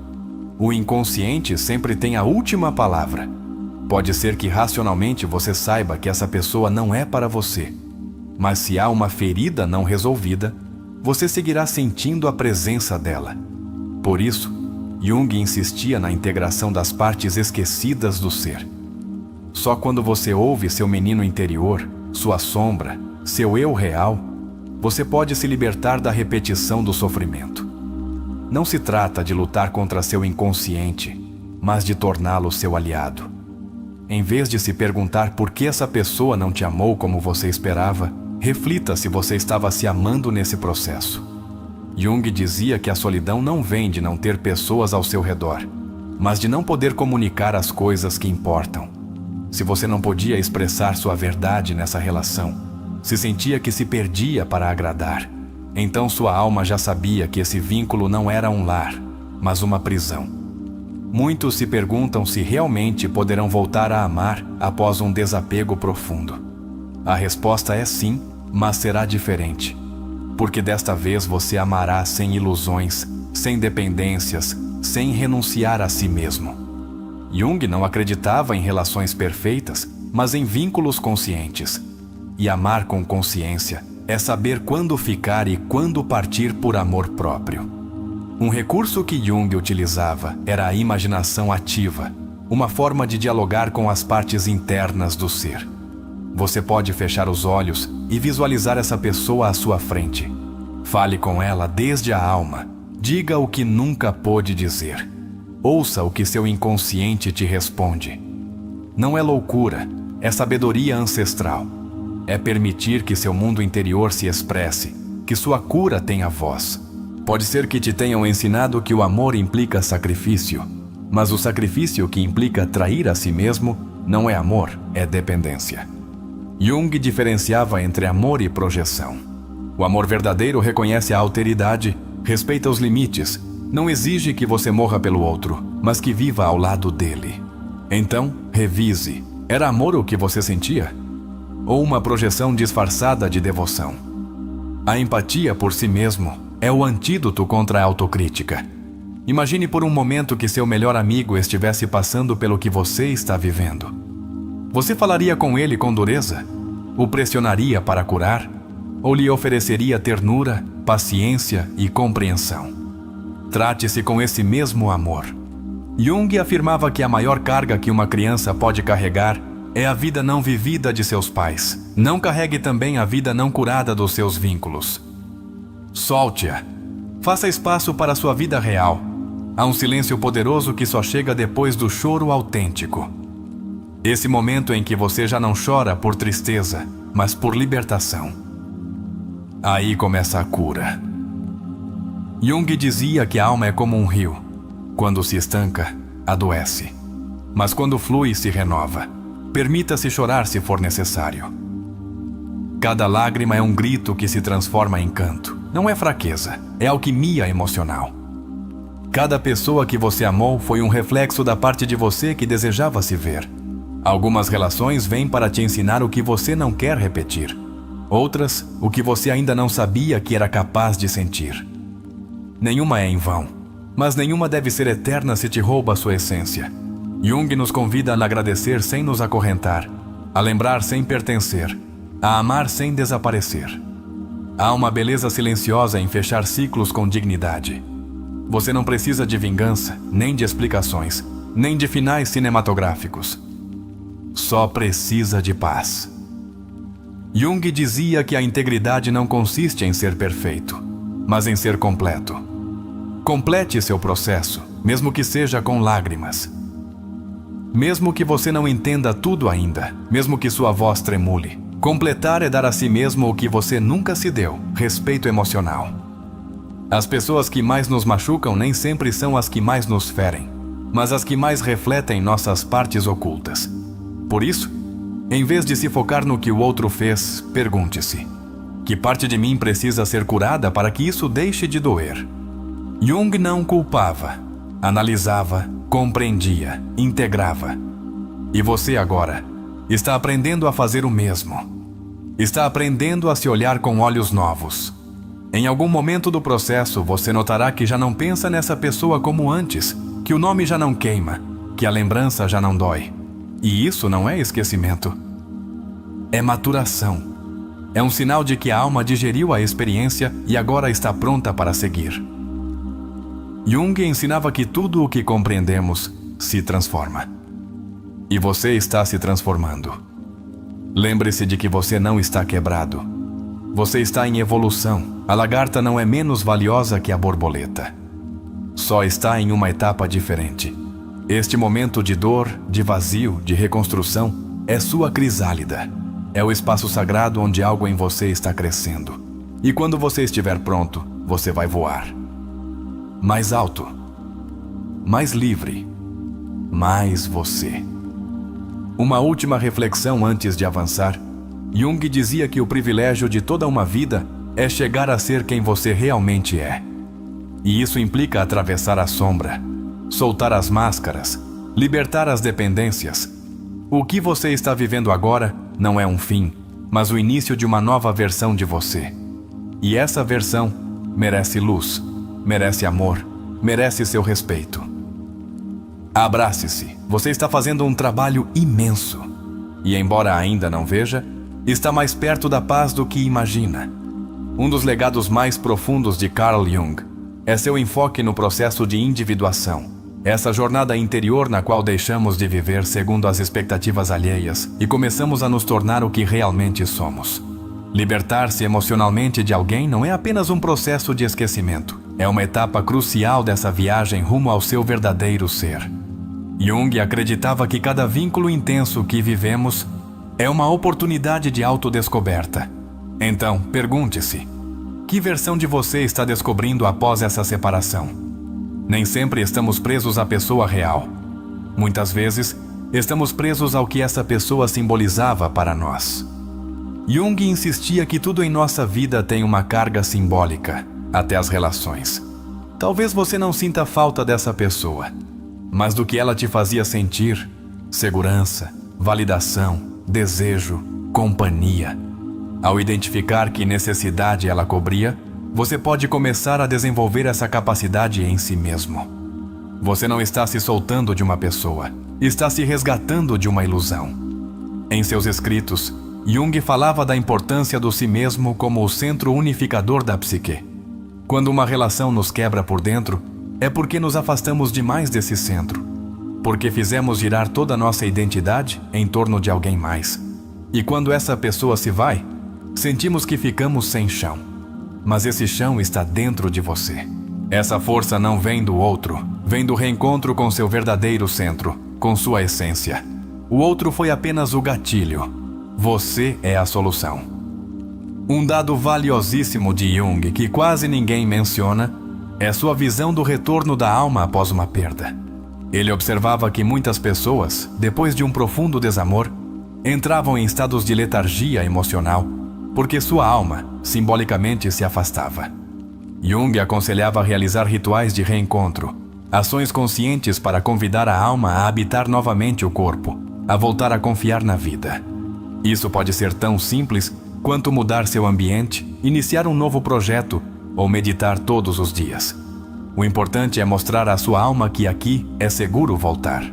O inconsciente sempre tem a última palavra. Pode ser que racionalmente você saiba que essa pessoa não é para você, mas se há uma ferida não resolvida, você seguirá sentindo a presença dela. Por isso, Jung insistia na integração das partes esquecidas do ser. Só quando você ouve seu menino interior, sua sombra, seu eu real, você pode se libertar da repetição do sofrimento. Não se trata de lutar contra seu inconsciente, mas de torná-lo seu aliado. Em vez de se perguntar por que essa pessoa não te amou como você esperava, reflita se você estava se amando nesse processo. Jung dizia que a solidão não vem de não ter pessoas ao seu redor, mas de não poder comunicar as coisas que importam. Se você não podia expressar sua verdade nessa relação, se sentia que se perdia para agradar, então sua alma já sabia que esse vínculo não era um lar, mas uma prisão. Muitos se perguntam se realmente poderão voltar a amar após um desapego profundo. A resposta é sim, mas será diferente. Porque desta vez você amará sem ilusões, sem dependências, sem renunciar a si mesmo. Jung não acreditava em relações perfeitas, mas em vínculos conscientes. E amar com consciência é saber quando ficar e quando partir por amor próprio. Um recurso que Jung utilizava era a imaginação ativa, uma forma de dialogar com as partes internas do ser. Você pode fechar os olhos e visualizar essa pessoa à sua frente. Fale com ela desde a alma. Diga o que nunca pôde dizer. Ouça o que seu inconsciente te responde. Não é loucura, é sabedoria ancestral. É permitir que seu mundo interior se expresse, que sua cura tenha voz. Pode ser que te tenham ensinado que o amor implica sacrifício, mas o sacrifício que implica trair a si mesmo não é amor, é dependência. Jung diferenciava entre amor e projeção. O amor verdadeiro reconhece a alteridade, respeita os limites, não exige que você morra pelo outro, mas que viva ao lado dele. Então, revise. Era amor o que você sentia? Ou uma projeção disfarçada de devoção? A empatia por si mesmo é o antídoto contra a autocrítica. Imagine por um momento que seu melhor amigo estivesse passando pelo que você está vivendo. Você falaria com ele com dureza? O pressionaria para curar? Ou lhe ofereceria ternura, paciência e compreensão? Trate-se com esse mesmo amor. Jung afirmava que a maior carga que uma criança pode carregar é a vida não vivida de seus pais. Não carregue também a vida não curada dos seus vínculos. Solte-a. Faça espaço para a sua vida real. Há um silêncio poderoso que só chega depois do choro autêntico. Esse momento em que você já não chora por tristeza, mas por libertação. Aí começa a cura. Jung dizia que a alma é como um rio. Quando se estanca, adoece. Mas quando flui, se renova. Permita-se chorar se for necessário. Cada lágrima é um grito que se transforma em canto. Não é fraqueza, é alquimia emocional. Cada pessoa que você amou foi um reflexo da parte de você que desejava se ver. Algumas relações vêm para te ensinar o que você não quer repetir. Outras, o que você ainda não sabia que era capaz de sentir. Nenhuma é em vão, mas nenhuma deve ser eterna se te rouba sua essência. Jung nos convida a agradecer sem nos acorrentar, a lembrar sem pertencer, a amar sem desaparecer. Há uma beleza silenciosa em fechar ciclos com dignidade. Você não precisa de vingança, nem de explicações, nem de finais cinematográficos. Só precisa de paz. Jung dizia que a integridade não consiste em ser perfeito, mas em ser completo. Complete seu processo, mesmo que seja com lágrimas. Mesmo que você não entenda tudo ainda, mesmo que sua voz tremule, completar é dar a si mesmo o que você nunca se deu: respeito emocional. As pessoas que mais nos machucam nem sempre são as que mais nos ferem, mas as que mais refletem nossas partes ocultas. Por isso, em vez de se focar no que o outro fez, pergunte-se: que parte de mim precisa ser curada para que isso deixe de doer? Jung não culpava, analisava, compreendia, integrava. E você agora está aprendendo a fazer o mesmo. Está aprendendo a se olhar com olhos novos. Em algum momento do processo, você notará que já não pensa nessa pessoa como antes, que o nome já não queima, que a lembrança já não dói. E isso não é esquecimento. É maturação. É um sinal de que a alma digeriu a experiência e agora está pronta para seguir. Jung ensinava que tudo o que compreendemos se transforma. E você está se transformando. Lembre-se de que você não está quebrado. Você está em evolução. A lagarta não é menos valiosa que a borboleta. Só está em uma etapa diferente. Este momento de dor, de vazio, de reconstrução, é sua crisálida. É o espaço sagrado onde algo em você está crescendo. E quando você estiver pronto, você vai voar. Mais alto. Mais livre. Mais você. Uma última reflexão antes de avançar. Jung dizia que o privilégio de toda uma vida é chegar a ser quem você realmente é. E isso implica atravessar a sombra, soltar as máscaras, libertar as dependências. O que você está vivendo agora não é um fim, mas o início de uma nova versão de você. E essa versão merece luz, merece amor, merece seu respeito. Abrace-se. Você está fazendo um trabalho imenso. E embora ainda não veja, está mais perto da paz do que imagina. Um dos legados mais profundos de Carl Jung é seu enfoque no processo de individuação. Essa jornada interior na qual deixamos de viver segundo as expectativas alheias e começamos a nos tornar o que realmente somos. Libertar-se emocionalmente de alguém não é apenas um processo de esquecimento. É uma etapa crucial dessa viagem rumo ao seu verdadeiro ser. Jung acreditava que cada vínculo intenso que vivemos é uma oportunidade de autodescoberta. Então, pergunte-se: que versão de você está descobrindo após essa separação? Nem sempre estamos presos à pessoa real. Muitas vezes, estamos presos ao que essa pessoa simbolizava para nós. Jung insistia que tudo em nossa vida tem uma carga simbólica, até as relações. Talvez você não sinta falta dessa pessoa, mas do que ela te fazia sentir: segurança, validação, desejo, companhia. Ao identificar que necessidade ela cobria, você pode começar a desenvolver essa capacidade em si mesmo. Você não está se soltando de uma pessoa, está se resgatando de uma ilusão. Em seus escritos, Jung falava da importância do si mesmo como o centro unificador da psique. Quando uma relação nos quebra por dentro, é porque nos afastamos demais desse centro, porque fizemos girar toda a nossa identidade em torno de alguém mais. E quando essa pessoa se vai, sentimos que ficamos sem chão. Mas esse chão está dentro de você. Essa força não vem do outro, vem do reencontro com seu verdadeiro centro, com sua essência. O outro foi apenas o gatilho. Você é a solução. Um dado valiosíssimo de Jung que quase ninguém menciona é sua visão do retorno da alma após uma perda. Ele observava que muitas pessoas, depois de um profundo desamor, entravam em estados de letargia emocional, porque sua alma, simbolicamente, se afastava. Jung aconselhava realizar rituais de reencontro, ações conscientes para convidar a alma a habitar novamente o corpo, a voltar a confiar na vida. Isso pode ser tão simples quanto mudar seu ambiente, iniciar um novo projeto ou meditar todos os dias. O importante é mostrar à sua alma que aqui é seguro voltar.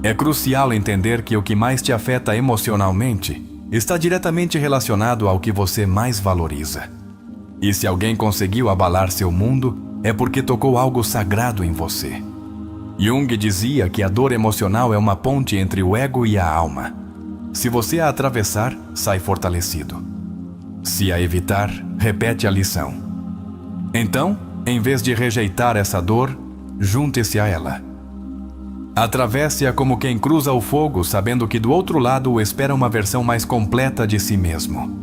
É crucial entender que o que mais te afeta emocionalmente está diretamente relacionado ao que você mais valoriza. E se alguém conseguiu abalar seu mundo, é porque tocou algo sagrado em você. Jung dizia que a dor emocional é uma ponte entre o ego e a alma. Se você a atravessar, sai fortalecido. Se a evitar, repete a lição. Então, em vez de rejeitar essa dor, junte-se a ela. Atravesse-a como quem cruza o fogo, sabendo que do outro lado o espera uma versão mais completa de si mesmo.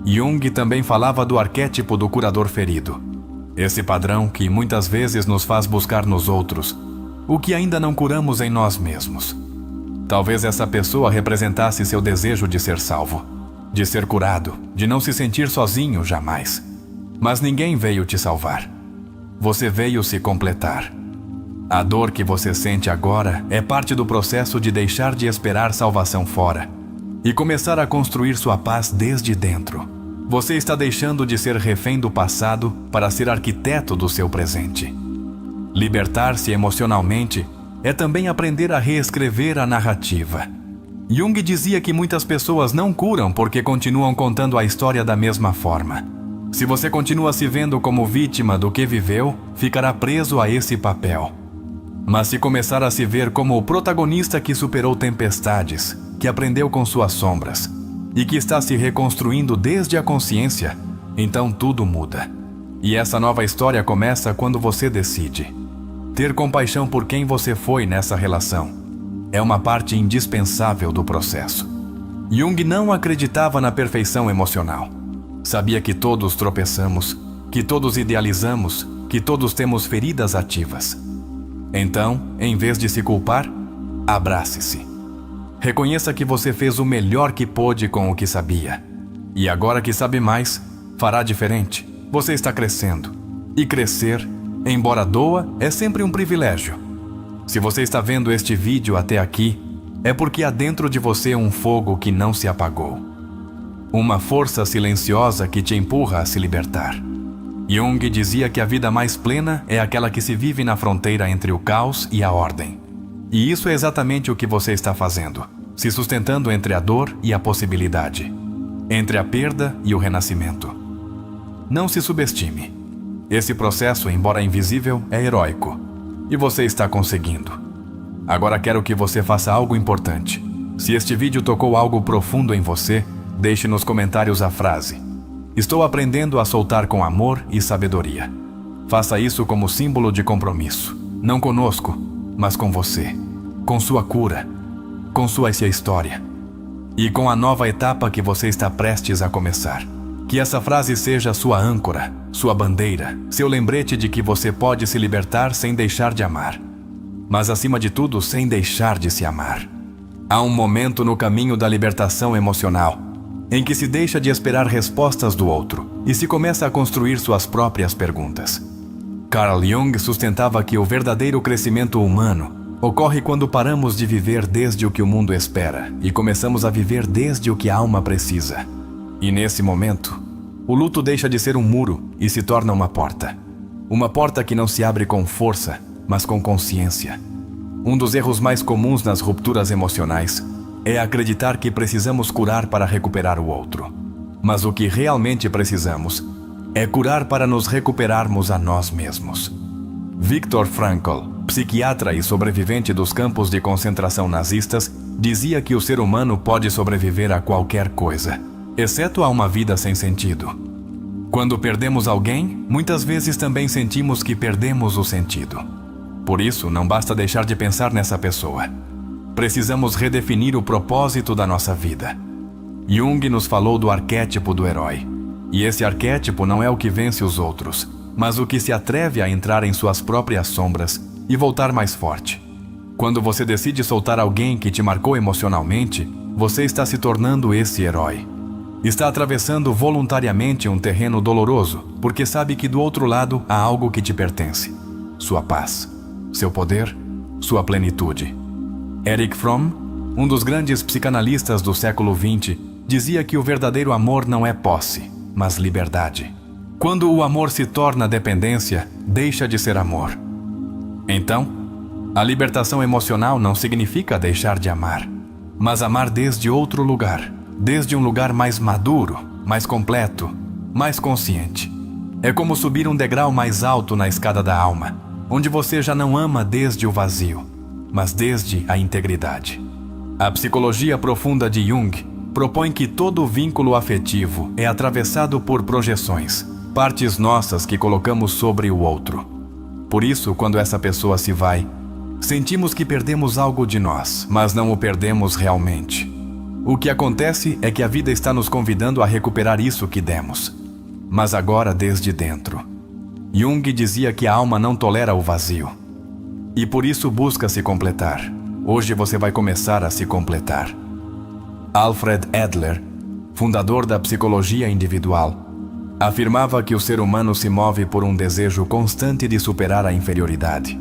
Jung também falava do arquétipo do curador ferido. Esse padrão que muitas vezes nos faz buscar nos outros o que ainda não curamos em nós mesmos. Talvez essa pessoa representasse seu desejo de ser salvo, de ser curado, de não se sentir sozinho jamais. Mas ninguém veio te salvar. Você veio se completar. A dor que você sente agora é parte do processo de deixar de esperar salvação fora e começar a construir sua paz desde dentro. Você está deixando de ser refém do passado para ser arquiteto do seu presente. Libertar-se emocionalmente é também aprender a reescrever a narrativa. Jung dizia que muitas pessoas não curam porque continuam contando a história da mesma forma. Se você continua se vendo como vítima do que viveu, ficará preso a esse papel. Mas se começar a se ver como o protagonista que superou tempestades, que aprendeu com suas sombras e que está se reconstruindo desde a consciência, então tudo muda. E essa nova história começa quando você decide. Ter compaixão por quem você foi nessa relação é uma parte indispensável do processo. Jung não acreditava na perfeição emocional. Sabia que todos tropeçamos, que todos idealizamos, que todos temos feridas ativas. Então, em vez de se culpar, abrace-se. Reconheça que você fez o melhor que pôde com o que sabia. E agora que sabe mais, fará diferente. Você está crescendo. E crescer, embora doa, é sempre um privilégio. Se você está vendo este vídeo até aqui, é porque há dentro de você um fogo que não se apagou. Uma força silenciosa que te empurra a se libertar. Jung dizia que a vida mais plena é aquela que se vive na fronteira entre o caos e a ordem. E isso é exatamente o que você está fazendo, se sustentando entre a dor e a possibilidade, entre a perda e o renascimento. Não se subestime. Esse processo, embora invisível, é heróico. E você está conseguindo. Agora quero que você faça algo importante. Se este vídeo tocou algo profundo em você, deixe nos comentários a frase: "Estou aprendendo a soltar com amor e sabedoria." Faça isso como símbolo de compromisso. Não conosco, mas com você. Com sua cura. Com sua história. E com a nova etapa que você está prestes a começar. Que essa frase seja sua âncora, sua bandeira, seu lembrete de que você pode se libertar sem deixar de amar. Mas acima de tudo, sem deixar de se amar. Há um momento no caminho da libertação emocional em que se deixa de esperar respostas do outro e se começa a construir suas próprias perguntas. Carl Jung sustentava que o verdadeiro crescimento humano ocorre quando paramos de viver desde o que o mundo espera e começamos a viver desde o que a alma precisa. E nesse momento, o luto deixa de ser um muro e se torna uma porta. Uma porta que não se abre com força, mas com consciência. Um dos erros mais comuns nas rupturas emocionais é acreditar que precisamos curar para recuperar o outro. Mas o que realmente precisamos é curar para nos recuperarmos a nós mesmos. Viktor Frankl, psiquiatra e sobrevivente dos campos de concentração nazistas, dizia que o ser humano pode sobreviver a qualquer coisa, exceto a uma vida sem sentido. Quando perdemos alguém, muitas vezes também sentimos que perdemos o sentido. Por isso, não basta deixar de pensar nessa pessoa. Precisamos redefinir o propósito da nossa vida. Jung nos falou do arquétipo do herói. E esse arquétipo não é o que vence os outros, mas o que se atreve a entrar em suas próprias sombras e voltar mais forte. Quando você decide soltar alguém que te marcou emocionalmente, você está se tornando esse herói. Está atravessando voluntariamente um terreno doloroso, porque sabe que do outro lado há algo que te pertence. Sua paz, seu poder, sua plenitude. Erich Fromm, um dos grandes psicanalistas do século XX, dizia que o verdadeiro amor não é posse, mas liberdade. Quando o amor se torna dependência, deixa de ser amor. Então, a libertação emocional não significa deixar de amar, mas amar desde outro lugar, desde um lugar mais maduro, mais completo, mais consciente. É como subir um degrau mais alto na escada da alma, onde você já não ama desde o vazio, mas desde a integridade. A psicologia profunda de Jung propõe que todo vínculo afetivo é atravessado por projeções, partes nossas que colocamos sobre o outro. Por isso, quando essa pessoa se vai, sentimos que perdemos algo de nós, mas não o perdemos realmente. O que acontece é que a vida está nos convidando a recuperar isso que demos, mas agora desde dentro. Jung dizia que a alma não tolera o vazio, e por isso busca se completar. Hoje você vai começar a se completar. Alfred Adler, fundador da psicologia individual, afirmava que o ser humano se move por um desejo constante de superar a inferioridade.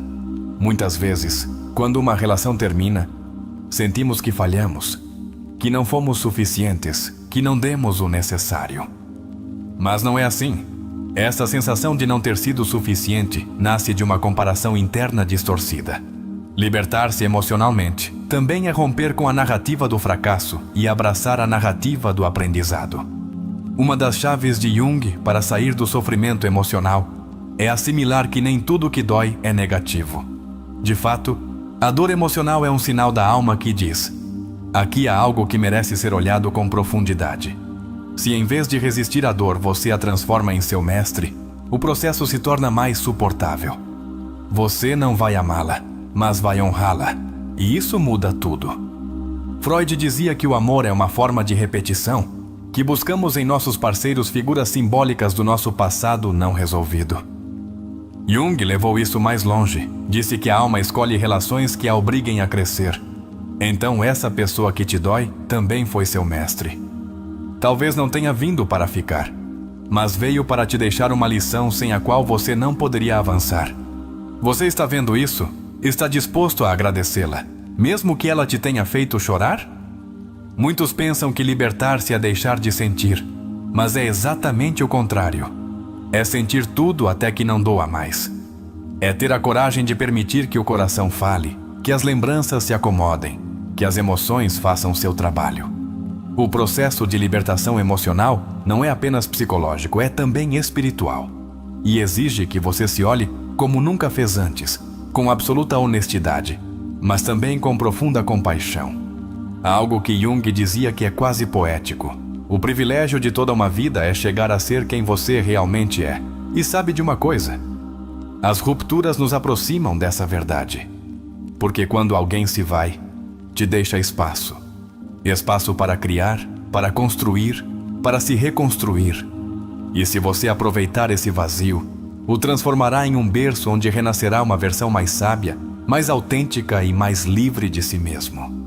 Muitas vezes, quando uma relação termina, sentimos que falhamos, que não fomos suficientes, que não demos o necessário. Mas não é assim. Essa sensação de não ter sido suficiente nasce de uma comparação interna distorcida. Libertar-se emocionalmente também é romper com a narrativa do fracasso e abraçar a narrativa do aprendizado. Uma das chaves de Jung para sair do sofrimento emocional é assimilar que nem tudo que dói é negativo. De fato, a dor emocional é um sinal da alma que diz: aqui há algo que merece ser olhado com profundidade. Se em vez de resistir à dor você a transforma em seu mestre, o processo se torna mais suportável. Você não vai amá-la, mas vai honrá-la, e isso muda tudo. Freud dizia que o amor é uma forma de repetição, que buscamos em nossos parceiros figuras simbólicas do nosso passado não resolvido. Jung levou isso mais longe, disse que a alma escolhe relações que a obriguem a crescer. Então essa pessoa que te dói também foi seu mestre. Talvez não tenha vindo para ficar, mas veio para te deixar uma lição sem a qual você não poderia avançar. Você está vendo isso? Está disposto a agradecê-la, mesmo que ela te tenha feito chorar? Muitos pensam que libertar-se é deixar de sentir, mas é exatamente o contrário. É sentir tudo até que não doa mais. É ter a coragem de permitir que o coração fale, que as lembranças se acomodem, que as emoções façam seu trabalho. O processo de libertação emocional não é apenas psicológico, é também espiritual. E exige que você se olhe como nunca fez antes, com absoluta honestidade, mas também com profunda compaixão. Algo que Jung dizia que é quase poético. O privilégio de toda uma vida é chegar a ser quem você realmente é. E sabe de uma coisa? As rupturas nos aproximam dessa verdade. Porque quando alguém se vai, te deixa espaço. Espaço para criar, para construir, para se reconstruir. E se você aproveitar esse vazio, o transformará em um berço onde renascerá uma versão mais sábia, mais autêntica e mais livre de si mesmo.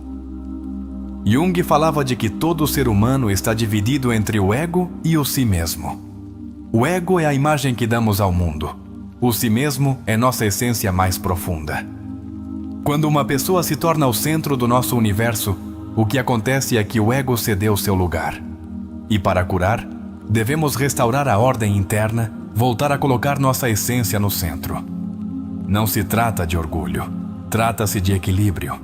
Jung falava de que todo ser humano está dividido entre o ego e o si mesmo. O ego é a imagem que damos ao mundo. O si mesmo é nossa essência mais profunda. Quando uma pessoa se torna o centro do nosso universo, o que acontece é que o ego cedeu seu lugar. E para curar, devemos restaurar a ordem interna, voltar a colocar nossa essência no centro. Não se trata de orgulho, trata-se de equilíbrio.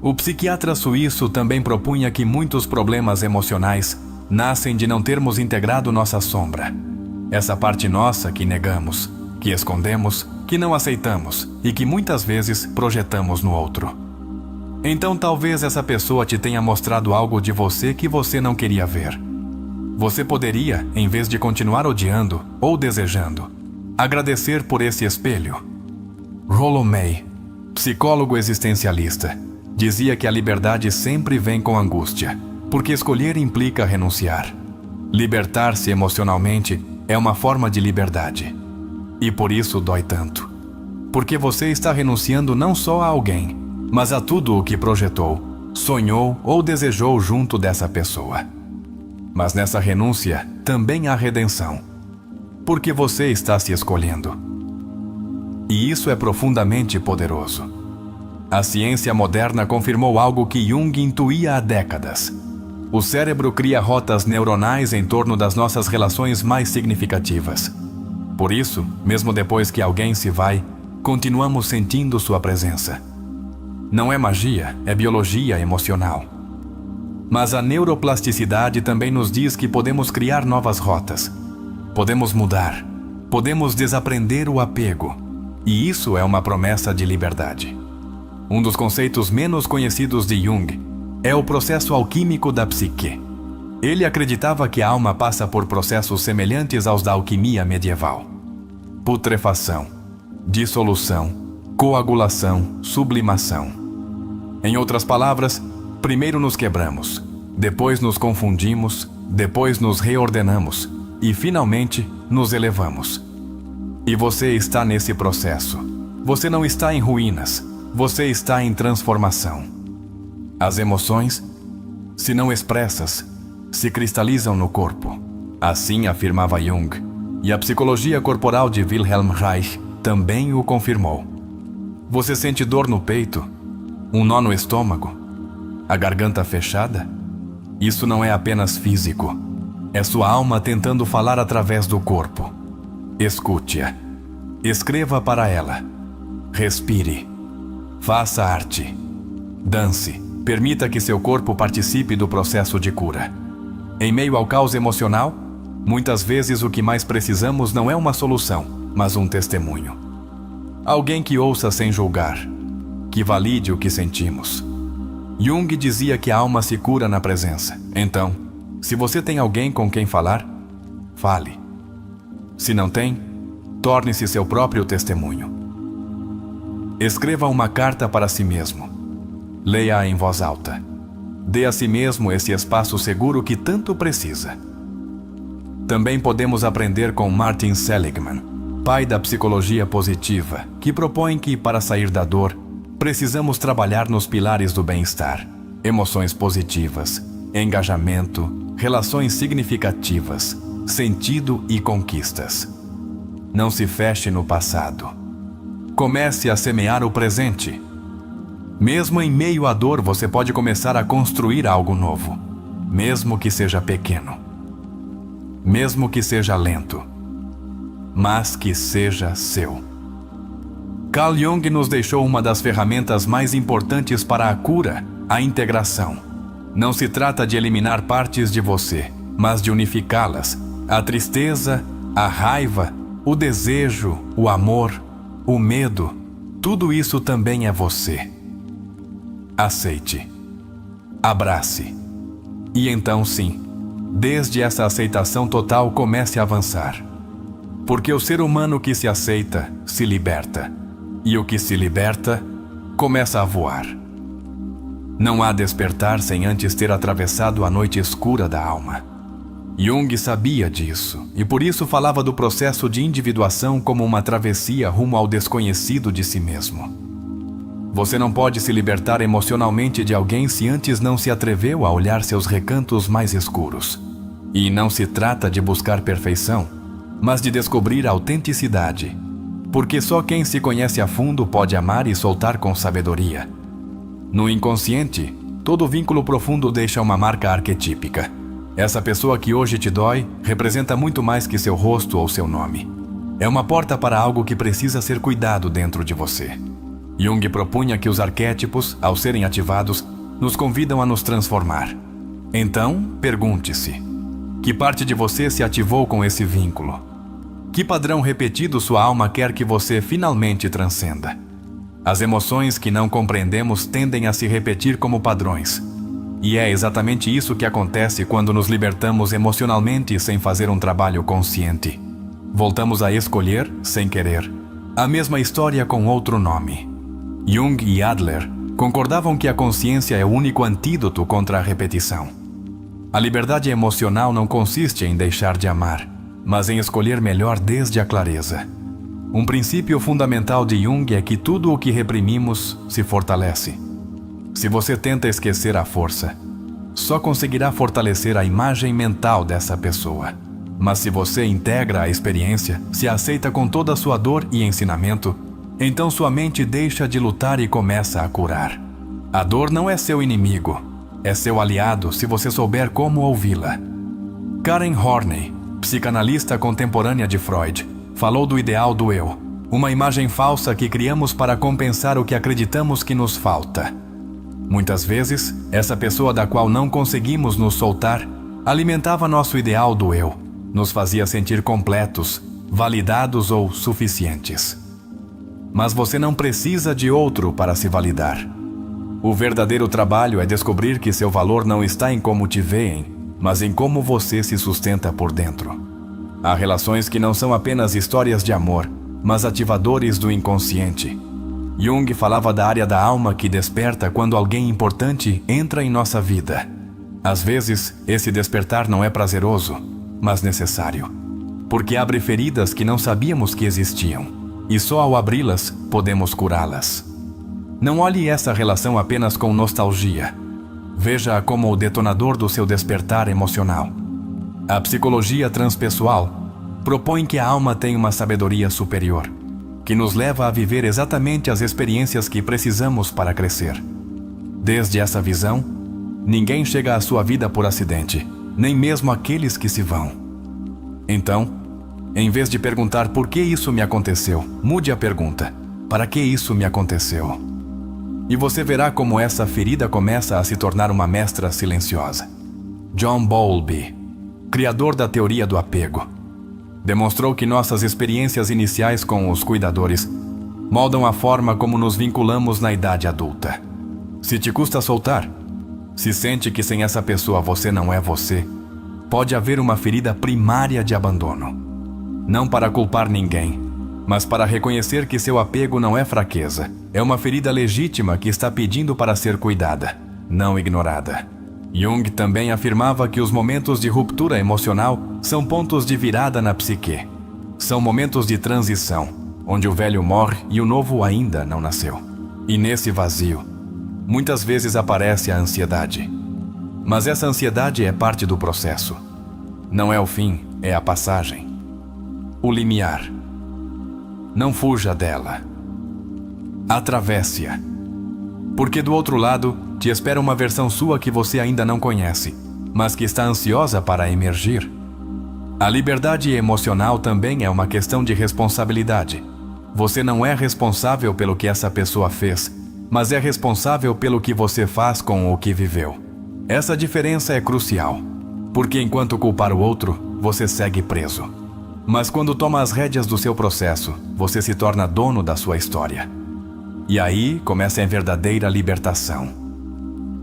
O psiquiatra suíço também propunha que muitos problemas emocionais nascem de não termos integrado nossa sombra. Essa parte nossa que negamos, que escondemos, que não aceitamos e que muitas vezes projetamos no outro. Então talvez essa pessoa te tenha mostrado algo de você que você não queria ver. Você poderia, em vez de continuar odiando ou desejando, agradecer por esse espelho. Rollo May, psicólogo existencialista, dizia que a liberdade sempre vem com angústia, porque escolher implica renunciar. Libertar-se emocionalmente é uma forma de liberdade. E por isso dói tanto. Porque você está renunciando não só a alguém, mas a tudo o que projetou, sonhou ou desejou junto dessa pessoa. Mas nessa renúncia também há redenção. Porque você está se escolhendo. E isso é profundamente poderoso. A ciência moderna confirmou algo que Jung intuía há décadas. O cérebro cria rotas neuronais em torno das nossas relações mais significativas. Por isso, mesmo depois que alguém se vai, continuamos sentindo sua presença. Não é magia, é biologia emocional. Mas a neuroplasticidade também nos diz que podemos criar novas rotas. Podemos mudar. Podemos desaprender o apego. E isso é uma promessa de liberdade. Um dos conceitos menos conhecidos de Jung é o processo alquímico da psique. Ele acreditava que a alma passa por processos semelhantes aos da alquimia medieval: putrefação, dissolução, coagulação, sublimação. Em outras palavras, primeiro nos quebramos, depois nos confundimos, depois nos reordenamos e, finalmente, nos elevamos. E você está nesse processo. Você não está em ruínas, você está em transformação. As emoções, se não expressas, se cristalizam no corpo. Assim afirmava Jung, e a psicologia corporal de Wilhelm Reich também o confirmou. Você sente dor no peito? Um nó no estômago? A garganta fechada? Isso não é apenas físico. É sua alma tentando falar através do corpo. Escute-a. Escreva para ela. Respire. Faça arte. Dance. Permita que seu corpo participe do processo de cura. Em meio ao caos emocional, muitas vezes o que mais precisamos não é uma solução, mas um testemunho. Alguém que ouça sem julgar, que valide o que sentimos. Jung dizia que a alma se cura na presença. Então, se você tem alguém com quem falar, fale. Se não tem, torne-se seu próprio testemunho. Escreva uma carta para si mesmo. Leia-a em voz alta. Dê a si mesmo esse espaço seguro que tanto precisa. Também podemos aprender com Martin Seligman, pai da psicologia positiva, que propõe que, para sair da dor, precisamos trabalhar nos pilares do bem-estar: emoções positivas, engajamento, relações significativas, sentido e conquistas. Não se feche no passado. Comece a semear o presente. Mesmo em meio à dor, você pode começar a construir algo novo, mesmo que seja pequeno, mesmo que seja lento, mas que seja seu. Carl Jung nos deixou uma das ferramentas mais importantes para a cura: a integração. Não se trata de eliminar partes de você, mas de unificá-las. A tristeza, a raiva, o desejo, o amor, o medo, tudo isso também é você. Aceite. Abrace. E então sim, desde essa aceitação total, comece a avançar. Porque o ser humano que se aceita, se liberta. E o que se liberta, começa a voar. Não há despertar sem antes ter atravessado a noite escura da alma. Jung sabia disso, e por isso falava do processo de individuação como uma travessia rumo ao desconhecido de si mesmo. Você não pode se libertar emocionalmente de alguém se antes não se atreveu a olhar seus recantos mais escuros. E não se trata de buscar perfeição, mas de descobrir a autenticidade. Porque só quem se conhece a fundo pode amar e soltar com sabedoria. No inconsciente, todo vínculo profundo deixa uma marca arquetípica. Essa pessoa que hoje te dói representa muito mais que seu rosto ou seu nome. É uma porta para algo que precisa ser cuidado dentro de você. Jung propunha que os arquétipos, ao serem ativados, nos convidam a nos transformar. Então, pergunte-se: que parte de você se ativou com esse vínculo? Que padrão repetido sua alma quer que você finalmente transcenda? As emoções que não compreendemos tendem a se repetir como padrões. E é exatamente isso que acontece quando nos libertamos emocionalmente sem fazer um trabalho consciente. Voltamos a escolher, sem querer, a mesma história com outro nome. Jung e Adler concordavam que a consciência é o único antídoto contra a repetição. A liberdade emocional não consiste em deixar de amar, mas em escolher melhor desde a clareza. Um princípio fundamental de Jung é que tudo o que reprimimos se fortalece. Se você tenta esquecer a força, só conseguirá fortalecer a imagem mental dessa pessoa. Mas se você integra a experiência, se aceita com toda a sua dor e ensinamento, então sua mente deixa de lutar e começa a curar. A dor não é seu inimigo, é seu aliado se você souber como ouvi-la. Karen Horney, psicanalista contemporânea de Freud, falou do ideal do eu, uma imagem falsa que criamos para compensar o que acreditamos que nos falta. Muitas vezes, essa pessoa da qual não conseguimos nos soltar alimentava nosso ideal do eu, nos fazia sentir completos, validados ou suficientes. Mas você não precisa de outro para se validar. O verdadeiro trabalho é descobrir que seu valor não está em como te veem, mas em como você se sustenta por dentro. Há relações que não são apenas histórias de amor, mas ativadores do inconsciente. Jung falava da área da alma que desperta quando alguém importante entra em nossa vida. Às vezes, esse despertar não é prazeroso, mas necessário, porque abre feridas que não sabíamos que existiam, e só ao abri-las podemos curá-las. Não olhe essa relação apenas com nostalgia. Veja-a como o detonador do seu despertar emocional. A psicologia transpessoal propõe que a alma tem uma sabedoria superior, que nos leva a viver exatamente as experiências que precisamos para crescer. Desde essa visão, ninguém chega à sua vida por acidente, nem mesmo aqueles que se vão. Então, em vez de perguntar por que isso me aconteceu, mude a pergunta: para que isso me aconteceu? E você verá como essa ferida começa a se tornar uma mestra silenciosa. John Bowlby, criador da teoria do apego, demonstrou que nossas experiências iniciais com os cuidadores moldam a forma como nos vinculamos na idade adulta. Se te custa soltar, se sente que sem essa pessoa você não é você, pode haver uma ferida primária de abandono. Não para culpar ninguém, mas para reconhecer que seu apego não é fraqueza, é uma ferida legítima que está pedindo para ser cuidada, não ignorada. Jung também afirmava que os momentos de ruptura emocional são pontos de virada na psique. São momentos de transição, onde o velho morre e o novo ainda não nasceu. E nesse vazio, muitas vezes aparece a ansiedade. Mas essa ansiedade é parte do processo. Não é o fim, é a passagem. O limiar. Não fuja dela. Atravesse-a. Porque do outro lado, te espera uma versão sua que você ainda não conhece, mas que está ansiosa para emergir. A liberdade emocional também é uma questão de responsabilidade. Você não é responsável pelo que essa pessoa fez, mas é responsável pelo que você faz com o que viveu. Essa diferença é crucial, porque enquanto culpar o outro, você segue preso. Mas quando toma as rédeas do seu processo, você se torna dono da sua história. E aí começa a verdadeira libertação.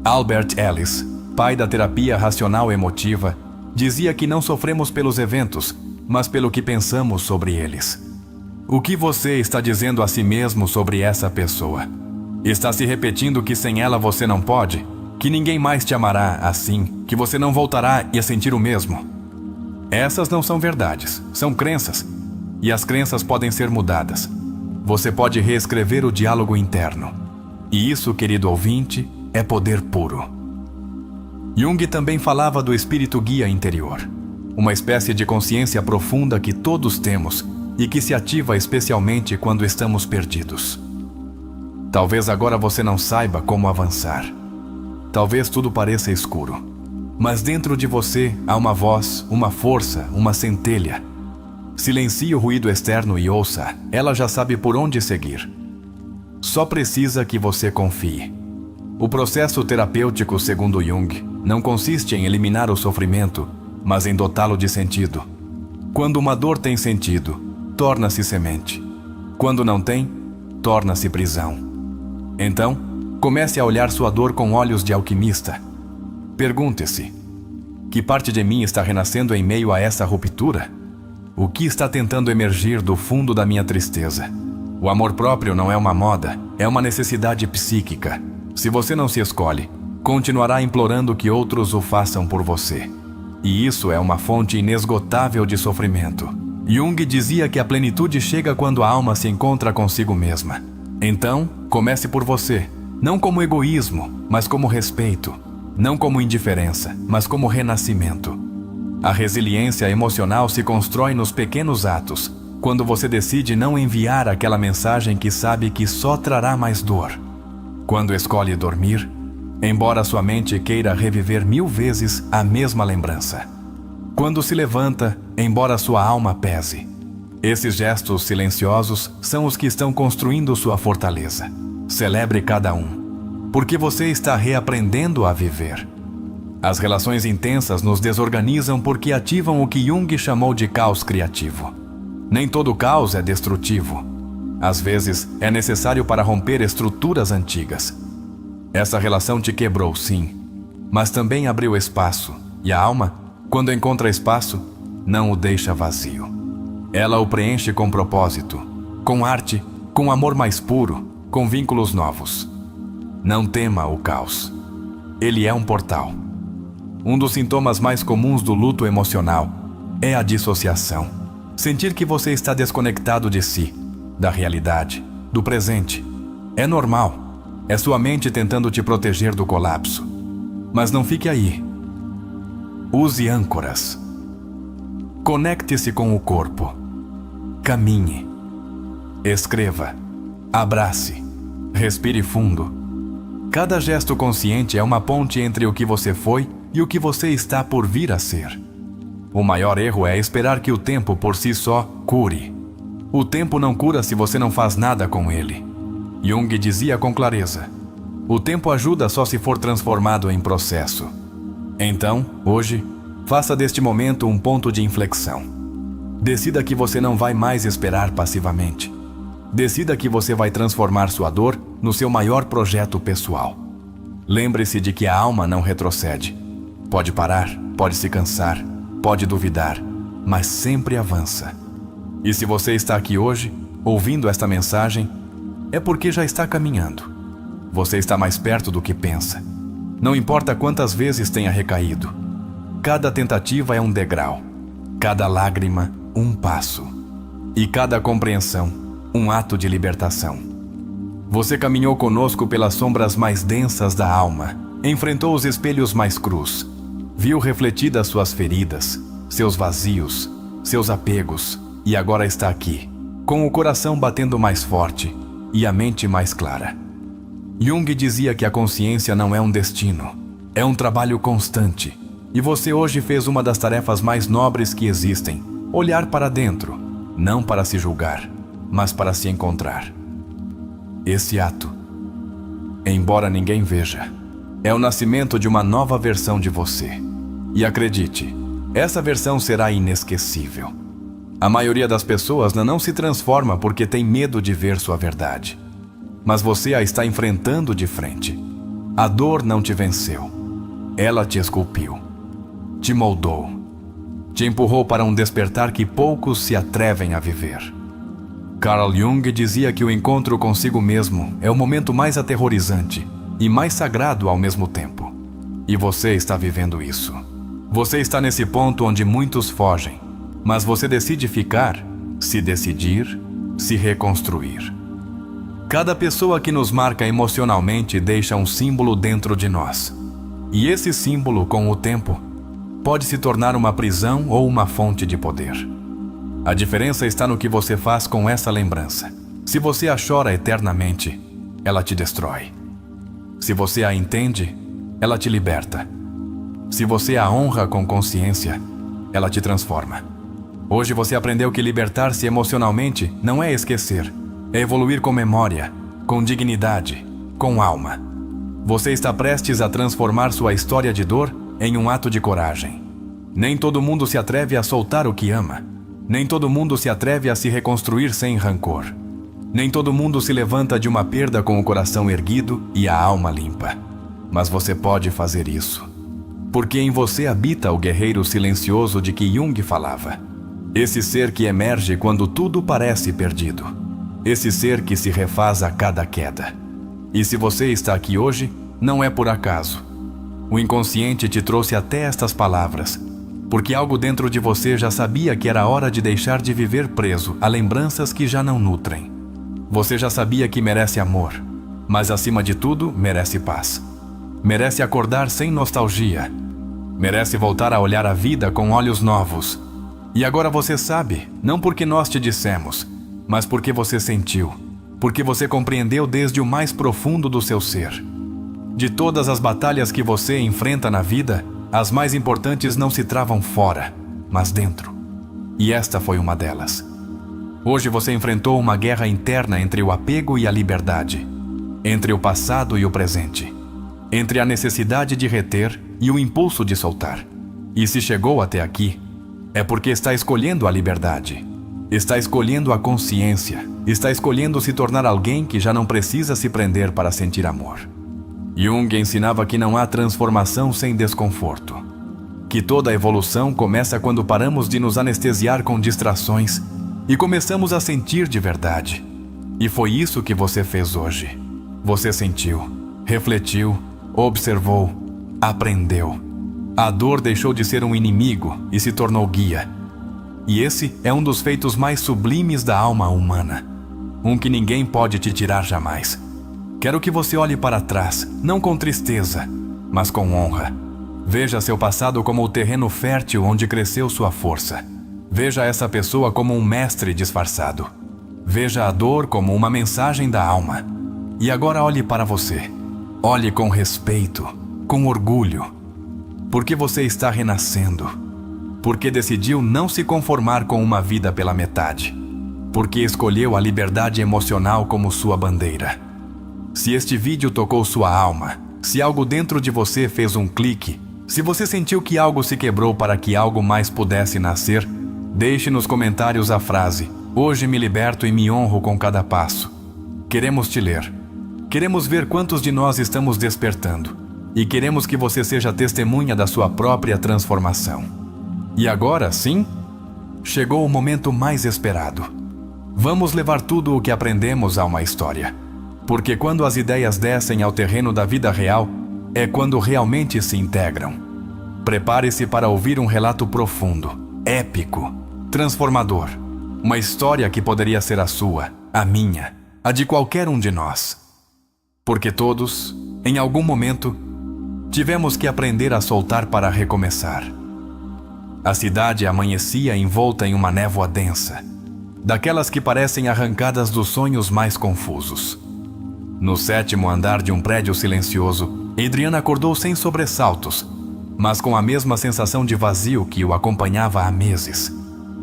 Albert Ellis, pai da terapia racional emotiva, dizia que não sofremos pelos eventos, mas pelo que pensamos sobre eles. O que você está dizendo a si mesmo sobre essa pessoa? Está se repetindo que sem ela você não pode? Que ninguém mais te amará assim? Que você não voltará a sentir o mesmo? Essas não são verdades, são crenças. E as crenças podem ser mudadas. Você pode reescrever o diálogo interno. E isso, querido ouvinte, é poder puro. Jung também falava do espírito guia interior, uma espécie de consciência profunda que todos temos e que se ativa especialmente quando estamos perdidos. Talvez agora você não saiba como avançar. Talvez tudo pareça escuro. Mas dentro de você há uma voz, uma força, uma centelha. Silencie o ruído externo e ouça, ela já sabe por onde seguir. Só precisa que você confie. O processo terapêutico, segundo Jung, não consiste em eliminar o sofrimento, mas em dotá-lo de sentido. Quando uma dor tem sentido, torna-se semente. Quando não tem, torna-se prisão. Então, comece a olhar sua dor com olhos de alquimista. Pergunte-se: que parte de mim está renascendo em meio a essa ruptura? O que está tentando emergir do fundo da minha tristeza? O amor próprio não é uma moda, é uma necessidade psíquica. Se você não se escolhe, continuará implorando que outros o façam por você. E isso é uma fonte inesgotável de sofrimento. Jung dizia que a plenitude chega quando a alma se encontra consigo mesma. Então, comece por você, não como egoísmo, mas como respeito. Não como indiferença, mas como renascimento. A resiliência emocional se constrói nos pequenos atos, quando você decide não enviar aquela mensagem que sabe que só trará mais dor. Quando escolhe dormir, embora sua mente queira reviver 1000 vezes a mesma lembrança. Quando se levanta, embora sua alma pese. Esses gestos silenciosos são os que estão construindo sua fortaleza. Celebre cada um, porque você está reaprendendo a viver. As relações intensas nos desorganizam porque ativam o que Jung chamou de caos criativo. Nem todo caos é destrutivo. Às vezes, é necessário para romper estruturas antigas. Essa relação te quebrou, sim, mas também abriu espaço, E a alma, quando encontra espaço, não o deixa vazio. Ela o preenche com propósito, com arte, com amor mais puro, com vínculos novos. Não tema o caos. Ele é um portal. Um dos sintomas mais comuns do luto emocional é a dissociação. Sentir que você está desconectado de si, da realidade, do presente. É normal. É sua mente tentando te proteger do colapso. Mas não fique aí. Use âncoras. Conecte-se com o corpo. Caminhe. Escreva. Abrace. Respire fundo. Cada gesto consciente é uma ponte entre o que você foi e o que você está por vir a ser. O maior erro é esperar que o tempo por si só cure. O tempo não cura se você não faz nada com ele. Jung dizia com clareza: o tempo ajuda só se for transformado em processo. Então, hoje, faça deste momento um ponto de inflexão. Decida que você não vai mais esperar passivamente. Decida que você vai transformar sua dor no seu maior projeto pessoal. Lembre-se de que a alma não retrocede. Pode parar, pode se cansar, pode duvidar, mas sempre avança. E se você está aqui hoje, ouvindo esta mensagem, é porque já está caminhando. Você está mais perto do que pensa. Não importa quantas vezes tenha recaído. Cada tentativa é um degrau. Cada lágrima, um passo. E cada compreensão, um ato de libertação. Você caminhou conosco pelas sombras mais densas da alma, enfrentou os espelhos mais crus, viu refletidas suas feridas, seus vazios, seus apegos, e agora está aqui, com o coração batendo mais forte e a mente mais clara. Jung dizia que a consciência não é um destino, é um trabalho constante, e você hoje fez uma das tarefas mais nobres que existem: olhar para dentro, não para se julgar, mas para se encontrar. Esse ato, embora ninguém veja, é o nascimento de uma nova versão de você. E acredite, essa versão será inesquecível. A maioria das pessoas não se transforma porque tem medo de ver sua verdade. Mas você a está enfrentando de frente. A dor não te venceu. Ela te esculpiu, te moldou, te empurrou para um despertar que poucos se atrevem a viver. Carl Jung dizia que o encontro consigo mesmo é o momento mais aterrorizante e mais sagrado ao mesmo tempo. E você está vivendo isso. Você está nesse ponto onde muitos fogem, mas você decide ficar, se decidir, se reconstruir. Cada pessoa que nos marca emocionalmente deixa um símbolo dentro de nós. E esse símbolo, com o tempo, pode se tornar uma prisão ou uma fonte de poder. A diferença está no que você faz com essa lembrança. Se você a chora eternamente, ela te destrói. Se você a entende, ela te liberta. Se você a honra com consciência, ela te transforma. Hoje você aprendeu que libertar-se emocionalmente não é esquecer, é evoluir com memória, com dignidade, com alma. Você está prestes a transformar sua história de dor em um ato de coragem. Nem todo mundo se atreve a soltar o que ama. Nem todo mundo se atreve a se reconstruir sem rancor. Nem todo mundo se levanta de uma perda com o coração erguido e a alma limpa. Mas você pode fazer isso. Porque em você habita o guerreiro silencioso de que Jung falava. Esse ser que emerge quando tudo parece perdido. Esse ser que se refaz a cada queda. E se você está aqui hoje, não é por acaso. O inconsciente te trouxe até estas palavras, porque algo dentro de você já sabia que era hora de deixar de viver preso a lembranças que já não nutrem. Você já sabia que merece amor, mas acima de tudo, merece paz. Merece acordar sem nostalgia. Merece voltar a olhar a vida com olhos novos. E agora você sabe, não porque nós te dissemos, mas porque você sentiu, porque você compreendeu desde o mais profundo do seu ser. De todas as batalhas que você enfrenta na vida, as mais importantes não se travam fora, mas dentro. E esta foi uma delas. Hoje você enfrentou uma guerra interna entre o apego e a liberdade, entre o passado e o presente, entre a necessidade de reter e o impulso de soltar. E se chegou até aqui, é porque está escolhendo a liberdade, está escolhendo a consciência, está escolhendo se tornar alguém que já não precisa se prender para sentir amor. Jung ensinava que não há transformação sem desconforto. que toda a evolução começa quando paramos de nos anestesiar com distrações e começamos a sentir de verdade. E foi isso que você fez hoje. Você sentiu, refletiu, observou, aprendeu. A dor deixou de ser um inimigo e se tornou guia. E esse é um dos feitos mais sublimes da alma humana. Um que ninguém pode te tirar jamais. Quero que você olhe para trás, não com tristeza, mas com honra. Veja seu passado como o terreno fértil onde cresceu sua força. Veja essa pessoa como um mestre disfarçado. Veja a dor como uma mensagem da alma. E agora olhe para você. Olhe com respeito, com orgulho. Porque você está renascendo. Porque decidiu não se conformar com uma vida pela metade. Porque escolheu a liberdade emocional como sua bandeira. Se este vídeo tocou sua alma, se algo dentro de você fez um clique, se você sentiu que algo se quebrou para que algo mais pudesse nascer, deixe nos comentários a frase: "Hoje me liberto e me honro com cada passo". Queremos te ler. Queremos ver quantos de nós estamos despertando. E queremos que você seja testemunha da sua própria transformação. E agora, sim, chegou o momento mais esperado. Vamos levar tudo o que aprendemos a uma história. Porque quando as ideias descem ao terreno da vida real, é quando realmente se integram. Prepare-se para ouvir um relato profundo, épico, transformador. Uma história que poderia ser a sua, a minha, a de qualquer um de nós. Porque todos, em algum momento, tivemos que aprender a soltar para recomeçar. A cidade amanhecia envolta em uma névoa densa, daquelas que parecem arrancadas dos sonhos mais confusos. No 7º andar de um prédio silencioso, Adrian acordou sem sobressaltos, mas com a mesma sensação de vazio que o acompanhava há meses.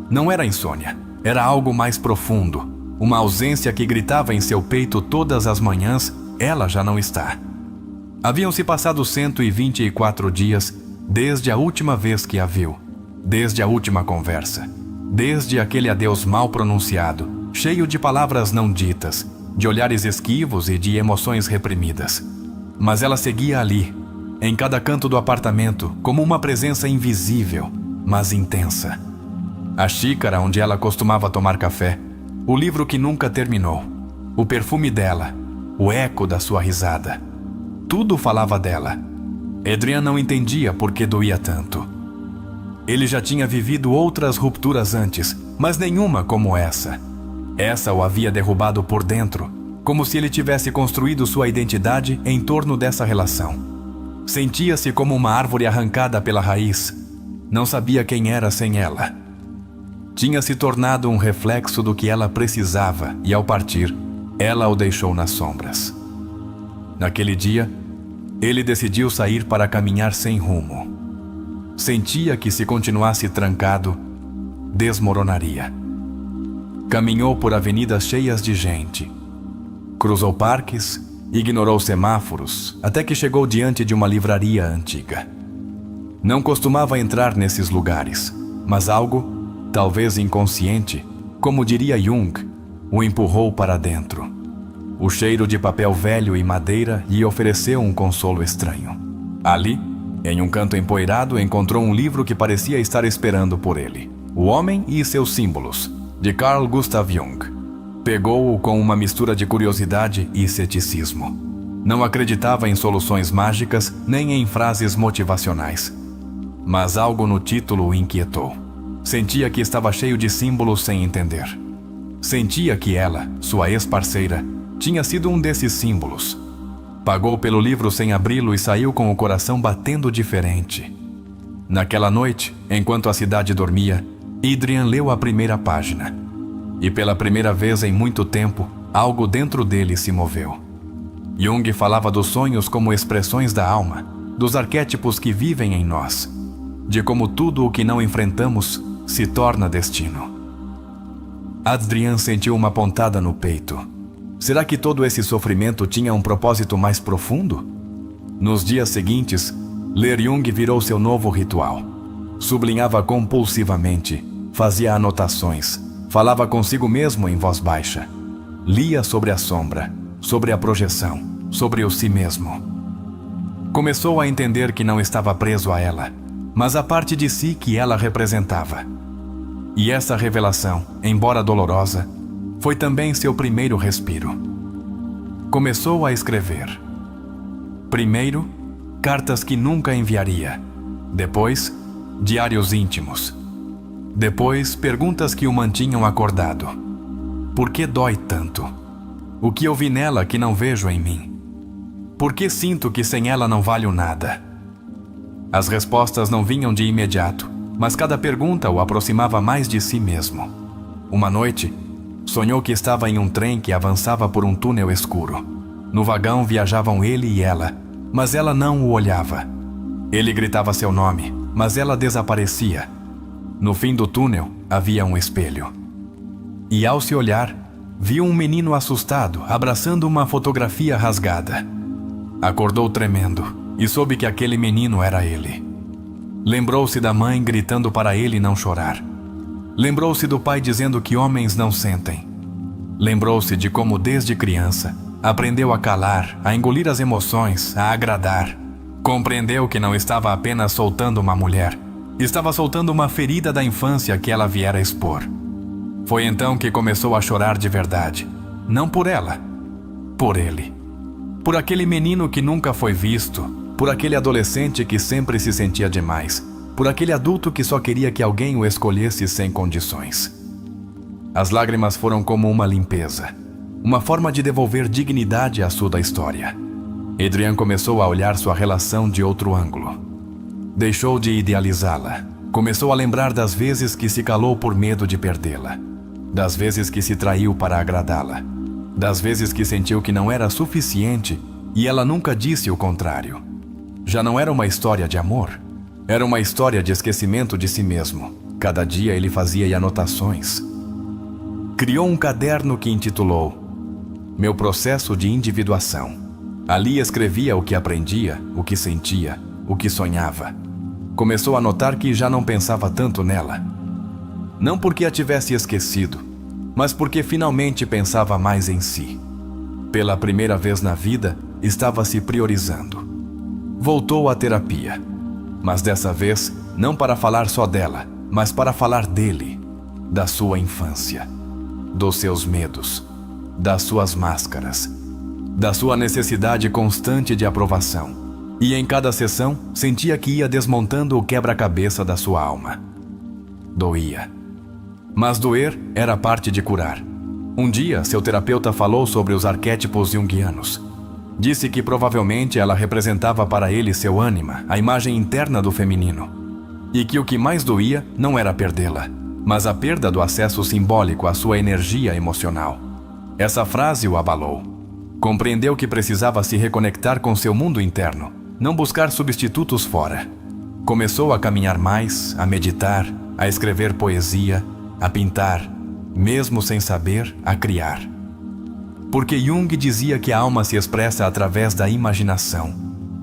Não era insônia, era algo mais profundo, uma ausência que gritava em seu peito todas as manhãs: ela já não está. Haviam se passado 124 dias desde a última vez que a viu, desde a última conversa, desde aquele adeus mal pronunciado, cheio de palavras não ditas, de olhares esquivos e de emoções reprimidas. Mas ela seguia ali, em cada canto do apartamento, como uma presença invisível, mas intensa. A xícara onde ela costumava tomar café, o livro que nunca terminou, o perfume dela, o eco da sua risada. Tudo falava dela. Adrian não entendia por que doía tanto. Ele já tinha vivido outras rupturas antes, mas nenhuma como essa. Essa o havia derrubado por dentro, como se ele tivesse construído sua identidade em torno dessa relação. Sentia-se como uma árvore arrancada pela raiz. Não sabia quem era sem ela. Tinha se tornado um reflexo do que ela precisava e, ao partir, ela o deixou nas sombras. Naquele dia, ele decidiu sair para caminhar sem rumo. Sentia que, se continuasse trancado, desmoronaria. Caminhou por avenidas cheias de gente. Cruzou parques, ignorou semáforos, até que chegou diante de uma livraria antiga. Não costumava entrar nesses lugares, mas algo, talvez inconsciente, como diria Jung, o empurrou para dentro. O cheiro de papel velho e madeira lhe ofereceu um consolo estranho. Ali, em um canto empoeirado, encontrou um livro que parecia estar esperando por ele. O Homem e seus Símbolos, de Carl Gustav Jung. Pegou-o com uma mistura de curiosidade e ceticismo. Não acreditava em soluções mágicas nem em frases motivacionais. Mas algo no título o inquietou. Sentia que estava cheio de símbolos sem entender. Sentia que ela, sua ex-parceira, tinha sido um desses símbolos. Pagou pelo livro sem abri-lo e saiu com o coração batendo diferente. Naquela noite, enquanto a cidade dormia, Adrian leu a primeira página. E pela primeira vez em muito tempo, algo dentro dele se moveu. Jung falava dos sonhos como expressões da alma, dos arquétipos que vivem em nós, de como tudo o que não enfrentamos se torna destino. Adrian sentiu uma pontada no peito. Será que todo esse sofrimento tinha um propósito mais profundo? Nos dias seguintes, ler Jung virou seu novo ritual. Sublinhava compulsivamente, fazia anotações, falava consigo mesmo em voz baixa. Lia sobre a sombra, sobre a projeção, sobre o si mesmo. Começou a entender que não estava preso a ela, mas a parte de si que ela representava. E essa revelação, embora dolorosa, foi também seu primeiro respiro. Começou a escrever. Primeiro, cartas que nunca enviaria. Depois, diários íntimos. Depois, perguntas que o mantinham acordado. Por que dói tanto? O que eu vi nela que não vejo em mim? Por que sinto que sem ela não valho nada? As respostas não vinham de imediato, mas cada pergunta o aproximava mais de si mesmo. Uma noite, sonhou que estava em um trem que avançava por um túnel escuro. No vagão viajavam ele e ela, mas ela não o olhava. Ele gritava seu nome, mas ela desaparecia. No fim do túnel havia um espelho. E ao se olhar, viu um menino assustado abraçando uma fotografia rasgada. Acordou tremendo e soube que aquele menino era ele. Lembrou-se da mãe gritando para ele não chorar. Lembrou-se do pai dizendo que homens não sentem. Lembrou-se de como desde criança aprendeu a calar, a engolir as emoções, a agradar. Compreendeu que não estava apenas soltando uma mulher, estava soltando uma ferida da infância que ela viera expor. Foi então que começou a chorar de verdade, não por ela, por ele. Por aquele menino que nunca foi visto, por aquele adolescente que sempre se sentia demais, por aquele adulto que só queria que alguém o escolhesse sem condições. As lágrimas foram como uma limpeza, uma forma de devolver dignidade à sua história. Adrian começou a olhar sua relação de outro ângulo. Deixou de idealizá-la. Começou a lembrar das vezes que se calou por medo de perdê-la, das vezes que se traiu para agradá-la, das vezes que sentiu que não era suficiente e ela nunca disse o contrário. Já não era uma história de amor, era uma história de esquecimento de si mesmo. Cada dia ele fazia anotações. Criou um caderno que intitulou Meu Processo de Individuação. Ali escrevia o que aprendia, o que sentia, o que sonhava. Começou a notar que já não pensava tanto nela. Não porque a tivesse esquecido, mas porque finalmente pensava mais em si. Pela primeira vez na vida, estava se priorizando. Voltou à terapia, mas dessa vez não para falar só dela, mas para falar dele, da sua infância, dos seus medos, das suas máscaras, da sua necessidade constante de aprovação. E em cada sessão, sentia que ia desmontando o quebra-cabeça da sua alma. Doía. Mas doer era parte de curar. Um dia, seu terapeuta falou sobre os arquétipos junguianos. Disse que provavelmente ela representava para ele seu ânima, a imagem interna do feminino. E que o que mais doía não era perdê-la, mas a perda do acesso simbólico à sua energia emocional. Essa frase o abalou. Compreendeu que precisava se reconectar com seu mundo interno, não buscar substitutos fora. Começou a caminhar mais, a meditar, a escrever poesia, a pintar, mesmo sem saber, a criar. Porque Jung dizia que a alma se expressa através da imaginação,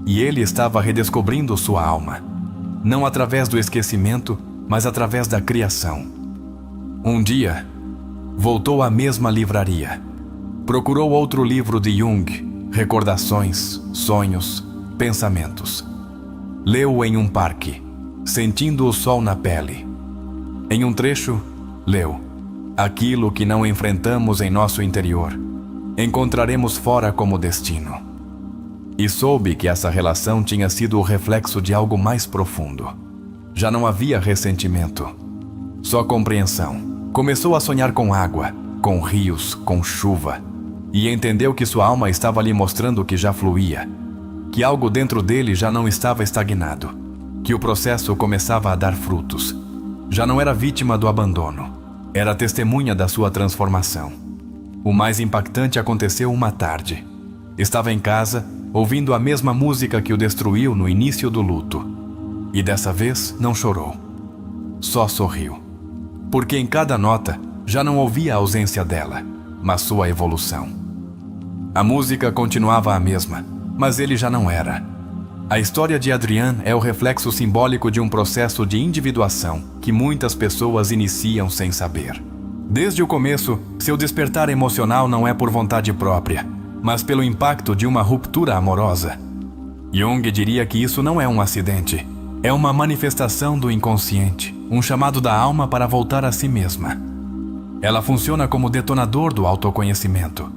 e ele estava redescobrindo sua alma, não através do esquecimento, mas através da criação. Um dia, voltou à mesma livraria. Procurou outro livro de Jung, recordações, sonhos, pensamentos. Leu em um parque, sentindo o sol na pele. Em um trecho, leu: Aquilo que não enfrentamos em nosso interior, encontraremos fora como destino. E soube que essa relação tinha sido o reflexo de algo mais profundo. Já não havia ressentimento, só compreensão. Começou a sonhar com água, com rios, com chuva, e entendeu que sua alma estava lhe mostrando que já fluía, que algo dentro dele já não estava estagnado, que o processo começava a dar frutos. Já não era vítima do abandono, era testemunha da sua transformação. O mais impactante aconteceu uma tarde. Estava em casa, ouvindo a mesma música que o destruiu no início do luto. E dessa vez não chorou, só sorriu. Porque em cada nota já não ouvia a ausência dela, mas sua evolução. A música continuava a mesma, mas ele já não era. A história de Adrian é o reflexo simbólico de um processo de individuação que muitas pessoas iniciam sem saber. Desde o começo, seu despertar emocional não é por vontade própria, mas pelo impacto de uma ruptura amorosa. Jung diria que isso não é um acidente, É uma manifestação do inconsciente, um chamado da alma para voltar a si mesma. Ela funciona como detonador do autoconhecimento.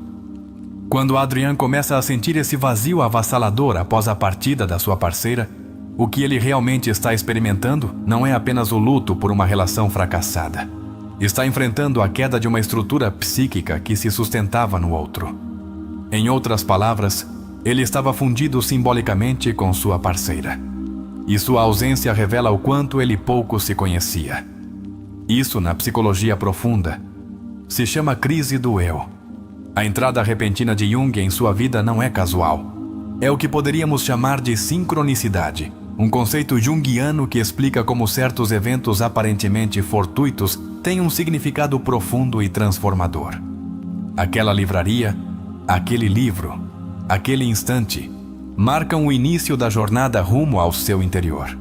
Quando Adrian começa a sentir esse vazio avassalador após a partida da sua parceira, o que ele realmente está experimentando não é apenas o luto por uma relação fracassada. Está enfrentando a queda de uma estrutura psíquica que se sustentava no outro. Em outras palavras, ele estava fundido simbolicamente com sua parceira. E sua ausência revela o quanto ele pouco se conhecia. Isso, na psicologia profunda, se chama crise do eu. A entrada repentina de Jung em sua vida não é casual. É o que poderíamos chamar de sincronicidade, um conceito junguiano que explica como certos eventos aparentemente fortuitos têm um significado profundo e transformador. Aquela livraria, aquele livro, aquele instante, marcam o início da jornada rumo ao seu interior.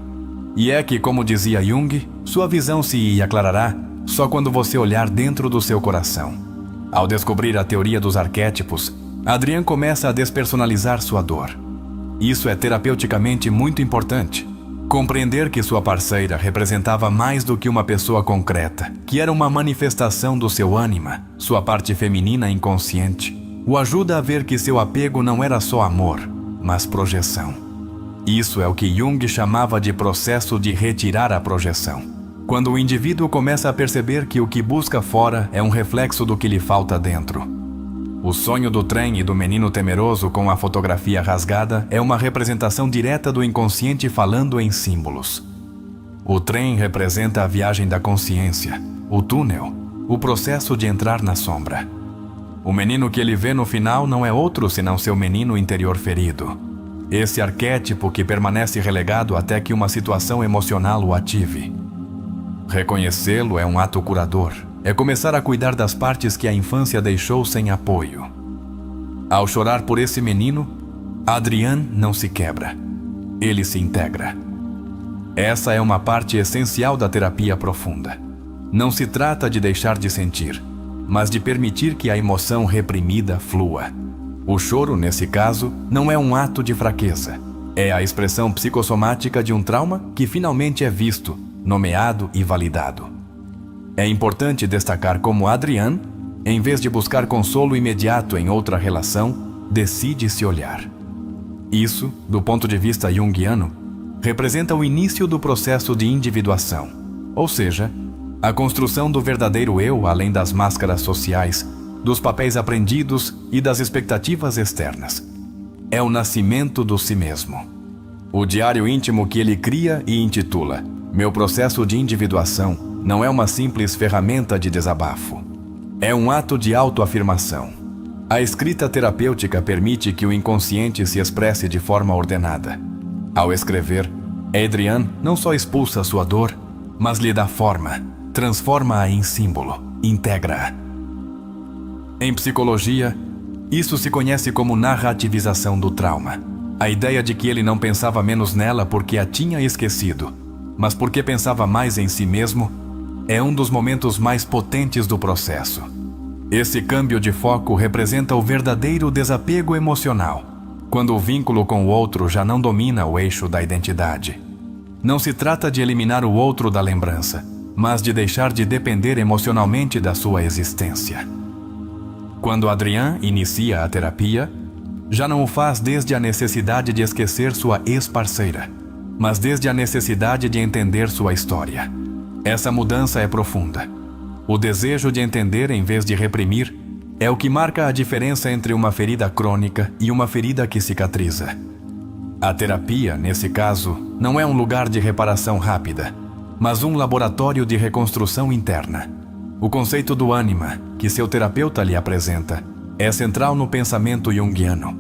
E é que, como dizia Jung, sua visão se aclarará só quando você olhar dentro do seu coração. Ao descobrir a teoria dos arquétipos, Adrian começa a despersonalizar sua dor. Isso é terapeuticamente muito importante. Compreender que sua parceira representava mais do que uma pessoa concreta, que era uma manifestação do seu ânima, sua parte feminina inconsciente, o ajuda a ver que seu apego não era só amor, mas projeção. Isso é o que Jung chamava de processo de retirar a projeção. Quando o indivíduo começa a perceber que o que busca fora é um reflexo do que lhe falta dentro. O sonho do trem e do menino temeroso com a fotografia rasgada é uma representação direta do inconsciente falando em símbolos. O trem representa a viagem da consciência, o túnel, o processo de entrar na sombra. O menino que ele vê no final não é outro senão seu menino interior ferido. Esse arquétipo que permanece relegado até que uma situação emocional o ative. Reconhecê-lo é um ato curador. É começar a cuidar das partes que a infância deixou sem apoio. Ao chorar por esse menino, Adrian não se quebra. Ele se integra. Essa é uma parte essencial da terapia profunda. Não se trata de deixar de sentir, mas de permitir que a emoção reprimida flua. O choro, nesse caso, não é um ato de fraqueza. É a expressão psicossomática de um trauma que finalmente é visto, nomeado e validado. É importante destacar como Adrian, em vez de buscar consolo imediato em outra relação, decide se olhar. Isso, do ponto de vista junguiano, representa o início do processo de individuação, ou seja, a construção do verdadeiro eu além das máscaras sociais, dos papéis aprendidos e das expectativas externas. É o nascimento do si mesmo. O diário íntimo que ele cria e intitula Meu processo de individuação não é uma simples ferramenta de desabafo. É um ato de autoafirmação. A escrita terapêutica permite que o inconsciente se expresse de forma ordenada. Ao escrever, Adrian não só expulsa sua dor, mas lhe dá forma, transforma-a em símbolo, integra-a. Em psicologia, isso se conhece como narrativização do trauma. A ideia de que ele não pensava menos nela porque a tinha esquecido, mas porque pensava mais em si mesmo, é um dos momentos mais potentes do processo. Esse câmbio de foco representa o verdadeiro desapego emocional, quando o vínculo com o outro já não domina o eixo da identidade. Não se trata de eliminar o outro da lembrança, mas de deixar de depender emocionalmente da sua existência. Quando Adrian inicia a terapia, já não o faz desde a necessidade de esquecer sua ex-parceira, mas desde a necessidade de entender sua história. Essa mudança é profunda. O desejo de entender em vez de reprimir é o que marca a diferença entre uma ferida crônica e uma ferida que cicatriza. A terapia, nesse caso, não é um lugar de reparação rápida, mas um laboratório de reconstrução interna. O conceito do ânima, que seu terapeuta lhe apresenta, é central no pensamento junguiano.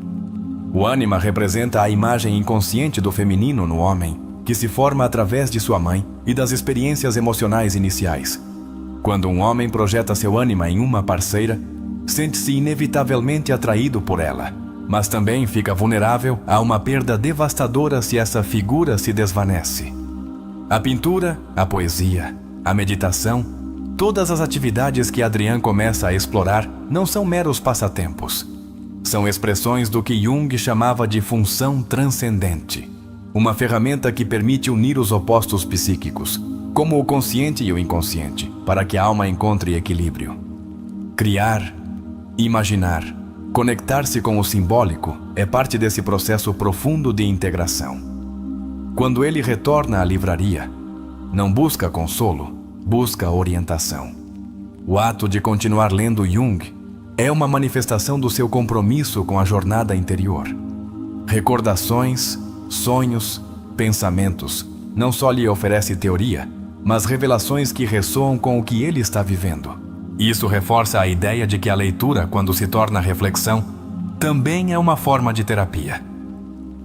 O ânima representa a imagem inconsciente do feminino no homem, que se forma através de sua mãe e das experiências emocionais iniciais. Quando um homem projeta seu ânima em uma parceira, sente-se inevitavelmente atraído por ela, mas também fica vulnerável a uma perda devastadora se essa figura se desvanece. A pintura, a poesia, a meditação, todas as atividades que Adrian começa a explorar não são meros passatempos. São expressões do que Jung chamava de função transcendente, uma ferramenta que permite unir os opostos psíquicos, como o consciente e o inconsciente, para que a alma encontre equilíbrio. Criar, imaginar, conectar-se com o simbólico é parte desse processo profundo de integração. Quando ele retorna à livraria, não busca consolo, busca orientação. O ato de continuar lendo Jung é uma manifestação do seu compromisso com a jornada interior. Recordações, sonhos, pensamentos não só lhe oferece teoria, mas revelações que ressoam com o que ele está vivendo. Isso reforça a ideia de que a leitura, quando se torna reflexão, também é uma forma de terapia.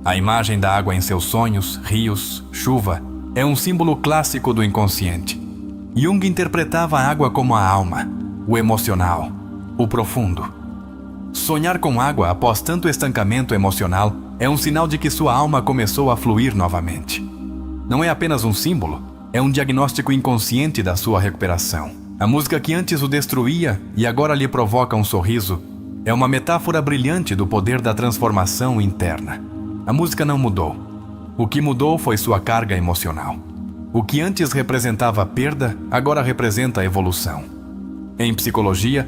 A imagem da água em seus sonhos, rios, chuva, é um símbolo clássico do inconsciente. Jung interpretava a água como a alma, o emocional, o profundo. Sonhar com água após tanto estancamento emocional é um sinal de que sua alma começou a fluir novamente. Não é apenas um símbolo, é um diagnóstico inconsciente da sua recuperação. A música que antes o destruía e agora lhe provoca um sorriso é uma metáfora brilhante do poder da transformação interna. A música não mudou. O que mudou foi sua carga emocional. O que antes representava perda, agora representa evolução. Em psicologia,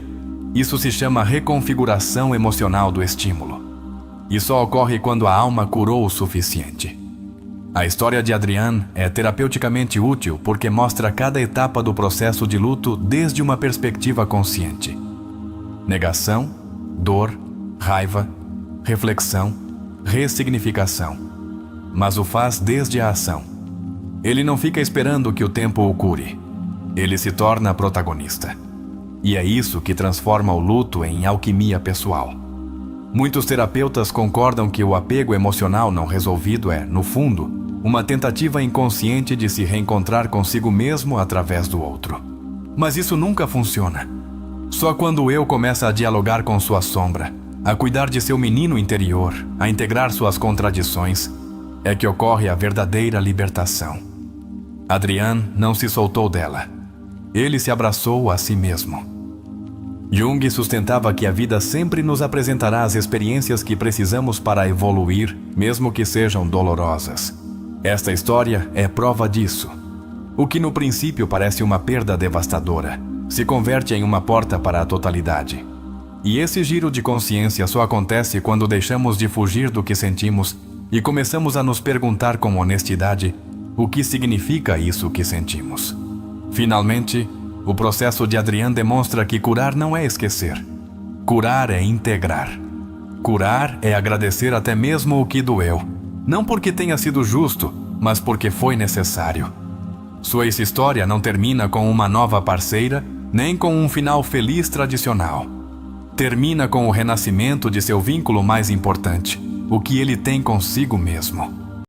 isso se chama reconfiguração emocional do estímulo. E só ocorre quando a alma curou o suficiente. A história de Adrián é terapeuticamente útil porque mostra cada etapa do processo de luto desde uma perspectiva consciente. Negação, dor, raiva, reflexão, ressignificação. Mas o faz desde a ação. Ele não fica esperando que o tempo o cure. Ele se torna protagonista. E é isso que transforma o luto em alquimia pessoal. Muitos terapeutas concordam que o apego emocional não resolvido é, no fundo, uma tentativa inconsciente de se reencontrar consigo mesmo através do outro. Mas isso nunca funciona. Só quando o eu começa a dialogar com sua sombra, a cuidar de seu menino interior, a integrar suas contradições, é que ocorre a verdadeira libertação. Adrián não se soltou dela. Ele se abraçou a si mesmo. Jung sustentava que a vida sempre nos apresentará as experiências que precisamos para evoluir, mesmo que sejam dolorosas. Esta história é prova disso. O que no princípio parece uma perda devastadora, se converte em uma porta para a totalidade. E esse giro de consciência só acontece quando deixamos de fugir do que sentimos e começamos a nos perguntar com honestidade o que significa isso que sentimos. Finalmente, o processo de Adrián demonstra que curar não é esquecer. Curar é integrar. Curar é agradecer até mesmo o que doeu. Não porque tenha sido justo, mas porque foi necessário. Sua história não termina com uma nova parceira, nem com um final feliz tradicional. Termina com o renascimento de seu vínculo mais importante, o que ele tem consigo mesmo.